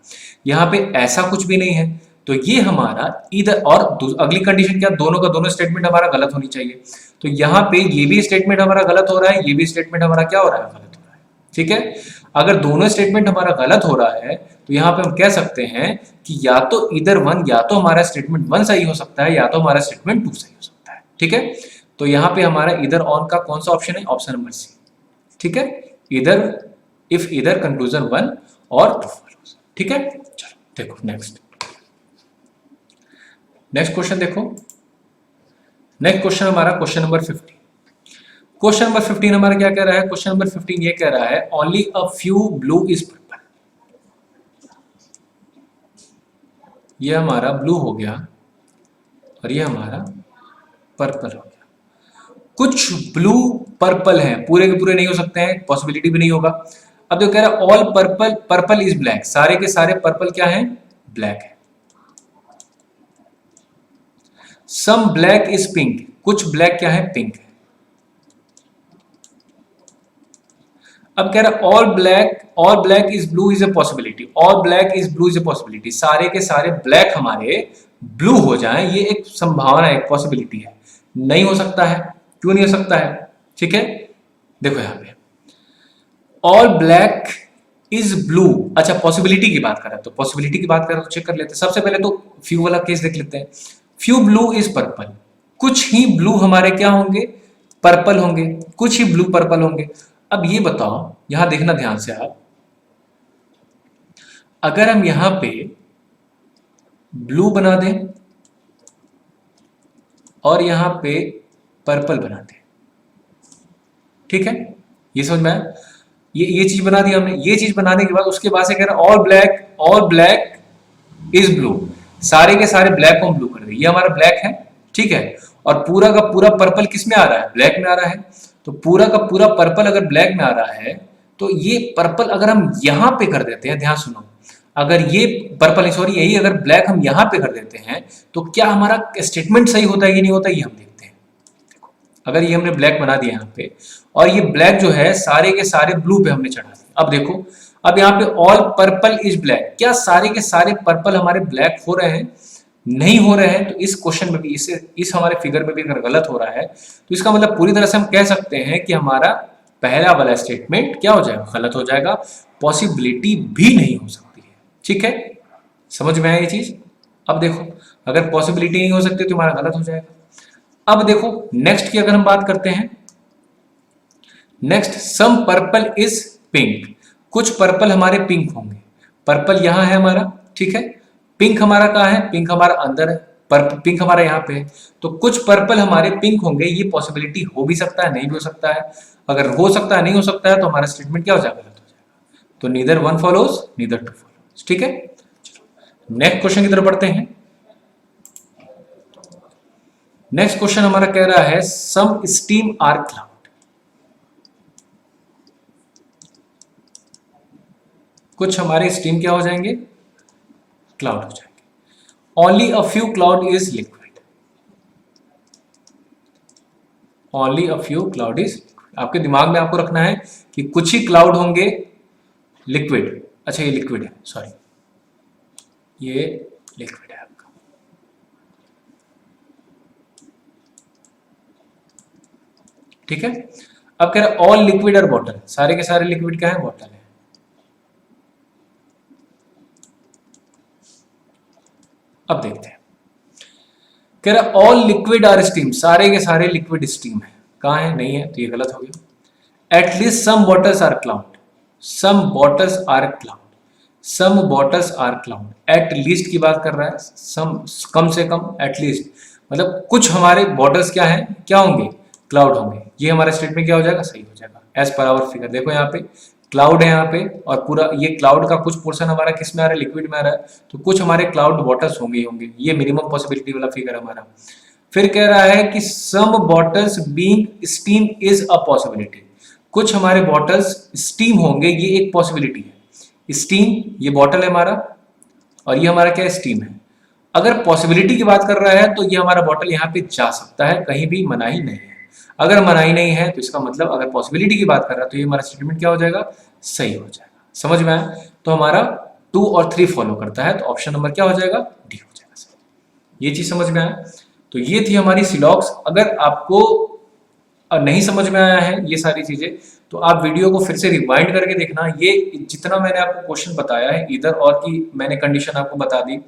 यहाँ पे ऐसा कुछ भी नहीं है, तो ये हमारा इधर और अगली कंडीशन क्या, दोनों का दोनों स्टेटमेंट हमारा गलत होनी चाहिए, तो यहाँ पे ये भी स्टेटमेंट हमारा गलत हो रहा है, ये भी स्टेटमेंट हमारा क्या हो रहा है, गलत हो रहा है, ठीक है। अगर दोनों स्टेटमेंट हमारा गलत हो रहा है तो यहाँ पे हम कह सकते हैं कि या तो इधर वन, या तो हमारा स्टेटमेंट वन सही हो सकता है, या तो हमारा स्टेटमेंट टू सही हो सकता है, ठीक है। तो यहाँ पे हमारा इधर ऑन का कौन सा ऑप्शन है, ऑप्शन नंबर सी, ठीक है। इधर इफ इधर कंक्लूजन वन और टू फॉलोज, ठीक है। चलो देखो नेक्स्ट क्वेश्चन देखो। नेक्स्ट क्वेश्चन हमारा क्वेश्चन नंबर 15। क्वेश्चन नंबर 15 हमारा क्या कह रहा है, क्वेश्चन नंबर 15 ये कह रहा है only a few blue is purple. ये हमारा ब्लू हो गया और ये हमारा पर्पल हो गया। कुछ ब्लू पर्पल है, पूरे के पूरे नहीं हो सकते हैं, पॉसिबिलिटी भी नहीं होगा। अब जो कह रहा है all purple, purple is black, सारे के सारे पर्पल क्या है, ब्लैक है। सम ब्लैक इज पिंक, कुछ ब्लैक क्या है, पिंक है। अब कह रहा है all black is blue is a possibility, all black is blue is a possibility, सारे के सारे ब्लैक हमारे ब्लू हो जाएं, ये एक संभावना है, एक पॉसिबिलिटी है। नहीं हो सकता है, क्यों नहीं हो सकता है, ठीक है। देखो यहां पे ऑल ब्लैक इज ब्लू, अच्छा पॉसिबिलिटी की बात कर रहे हैं, तो पॉसिबिलिटी की बात कर रहे हैं तो चेक कर लेते हैं। सबसे पहले तो फ्यू वाला केस देख लेते हैं। फ्यू ब्लू इज पर्पल, कुछ ही ब्लू हमारे क्या होंगे, पर्पल होंगे, कुछ ही ब्लू पर्पल होंगे। अब ये बताओ, यहां देखना ध्यान से आप, अगर हम यहां पे ब्लू बना दें और यहां पे पर्पल बना दें, ठीक है, ये समझ में आया। ये चीज बना दी हमने, ये चीज बनाने के बाद उसके बाद से कह रहा है ऑल ब्लैक इज ब्लू, सारे के सारे ब्लैक को हम ब्लू कर दें, ये हमारा ब्लैक है, ठीक है। और पूरा का पूरा पर्पल किस में आ रहा है, ब्लैक में आ रहा है, तो पूरा का पूरा पर्पल अगर ब्लैक में आ रहा है तो ये पर्पल अगर हम यहां पे कर देते हैं, ध्यान सुनो, अगर ये पर्पल सॉरी यही अगर ब्लैक हम यहां पे कर देते हैं तो क्या हमारा स्टेटमेंट सही होता है कि नहीं होता, ये हम देखते हैं। देखो अगर ये हमने ब्लैक बना दिया यहाँ पे और ये ब्लैक जो है सारे के सारे ब्लू पे हमने चढ़ा दिया, अब देखो अब यहाँ पे ऑल पर्पल इज ब्लैक, क्या सारे के सारे पर्पल हमारे ब्लैक हो रहे हैं, नहीं हो रहे हैं। तो इस क्वेश्चन में भी इस हमारे फिगर में भी अगर गलत हो रहा है तो इसका मतलब पूरी तरह से हम कह सकते हैं कि हमारा पहला वाला स्टेटमेंट क्या हो जाएगा, गलत हो जाएगा, पॉसिबिलिटी भी नहीं हो सकती है, ठीक है। समझ में आया ये चीज। अब देखो अगर पॉसिबिलिटी नहीं हो सकती तो हमारा गलत हो जाएगा। अब देखो नेक्स्ट की अगर हम बात करते हैं, next sum purple is pink, कुछ पर्पल हमारे पिंक होंगे, पर्पल यहां है हमारा, ठीक है, पिंक हमारा कहाँ है, पिंक हमारा अंदर है, पिंक हमारा यहाँ पे है, तो कुछ पर्पल हमारे पिंक होंगे, ये पॉसिबिलिटी हो भी सकता है, नहीं भी हो सकता है। अगर हो सकता है नहीं हो सकता है तो हमारा स्टेटमेंट क्या हो जाएगा, गलत हो जाएगा। तो neither one follows neither two follows, ठीक है। नेक्स्ट क्वेश्चन की तरफ बढ़ते हैं। नेक्स्ट क्वेश्चन हमारा कह रहा है सम स्टीम आर क्लाउड, कुछ हमारे स्टीम क्या हो जाएंगे, क्लाउड हो जाएंगे। Only a few cloud is liquid, only a few cloud is, आपके दिमाग में आपको रखना है कि कुछ ही क्लाउड होंगे लिक्विड, अच्छा ये लिक्विड है, सॉरी ये लिक्विड है आपका, ठीक है। अब कह रहा है ऑल लिक्विड आर वाटर, सारे के सारे लिक्विड क्या है, वाटर है। अब देखते हैं, कह रहा ऑल लिक्विड आर स्टीम, सारे के सारे लिक्विड स्टीम है, कहां है, नहीं है, तो ये गलत हो गया। At least some waters are cloud, some waters are cloud, some waters are cloud, at least की बात कर रहा है, सम कम से कम, एटलीस्ट मतलब कुछ हमारे वाटर्स क्या है, क्या होंगे, क्लाउड होंगे। ये हमारा स्टेटमेंट क्या हो जाएगा, सही हो जाएगा एज पर आवर फिगर। देखो यहाँ पे क्लाउड है यहाँ पे, और पूरा ये क्लाउड का कुछ पोर्शन हमारा किस में आ रहा है, लिक्विड में आ रहा है, तो कुछ हमारे क्लाउड बॉटल्स होंगे ही होंगे, ये मिनिमम पॉसिबिलिटी वाला फिगर हमारा। फिर कह रहा है कि some bottles being steam is a possibility, कुछ हमारे बॉटल्स स्टीम होंगे, ये एक पॉसिबिलिटी है। स्टीम, ये बॉटल है हमारा, और ये हमारा क्या है, स्टीम है। अगर पॉसिबिलिटी की बात कर रहा है तो ये हमारा बॉटल यहाँ पे जा सकता है, कहीं भी मनाही नहीं है। अगर मनाही नहीं है तो इसका मतलब अगर पॉसिबिलिटी की बात कर रहा है तो ये हमारा स्टेटमेंट क्या हो जाएगा, सही हो जाएगा। समझ में आया? तो हमारा 2 और 3 फॉलो करता है, तो ऑप्शन नंबर क्या हो जाएगा, डी हो जाएगा सही। ये चीज समझ में आया? तो ये थी हमारी सिलॉक्स। अगर आपको नहीं समझ में आया है ये सारी चीजें, तो आप वीडियो को फिर से रिवाइंड करके देखना। ये जितना मैंने आपको क्वेश्चन बताया है, इधर और की मैंने कंडीशन आपको बता दी,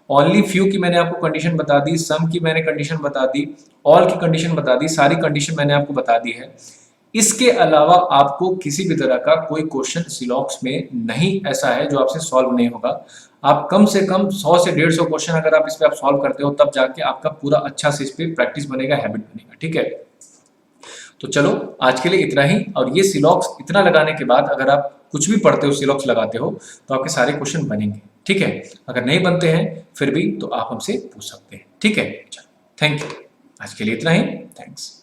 ओनली फ्यू की मैंने आपको कंडीशन बता दी, सम की मैंने कंडीशन बता दी, ऑल की कंडीशन बता दी, सारी कंडीशन मैंने आपको बता दी है। इसके अलावा आपको किसी भी तरह का कोई क्वेश्चन सिलॉक्स में नहीं ऐसा है जो आपसे सॉल्व नहीं होगा। आप कम से कम 100 से 150 क्वेश्चन अगर आप इस पे आप सॉल्व करते हो, तब जाके आपका पूरा अच्छा से इस पे प्रैक्टिस बनेगा, हैबिट बनेगा। ठीक है, तो चलो आज के लिए इतना ही। और ये सिलॉक्स इतना लगाने के बाद अगर आप कुछ भी पढ़ते हो, सिलॉक्स लगाते हो, तो आपके सारे क्वेश्चन बनेंगे। ठीक है, अगर नहीं बनते हैं फिर भी तो आप हमसे पूछ सकते हैं। ठीक है, चलो थैंक यू, आज के लिए इतना ही, थैंक्स।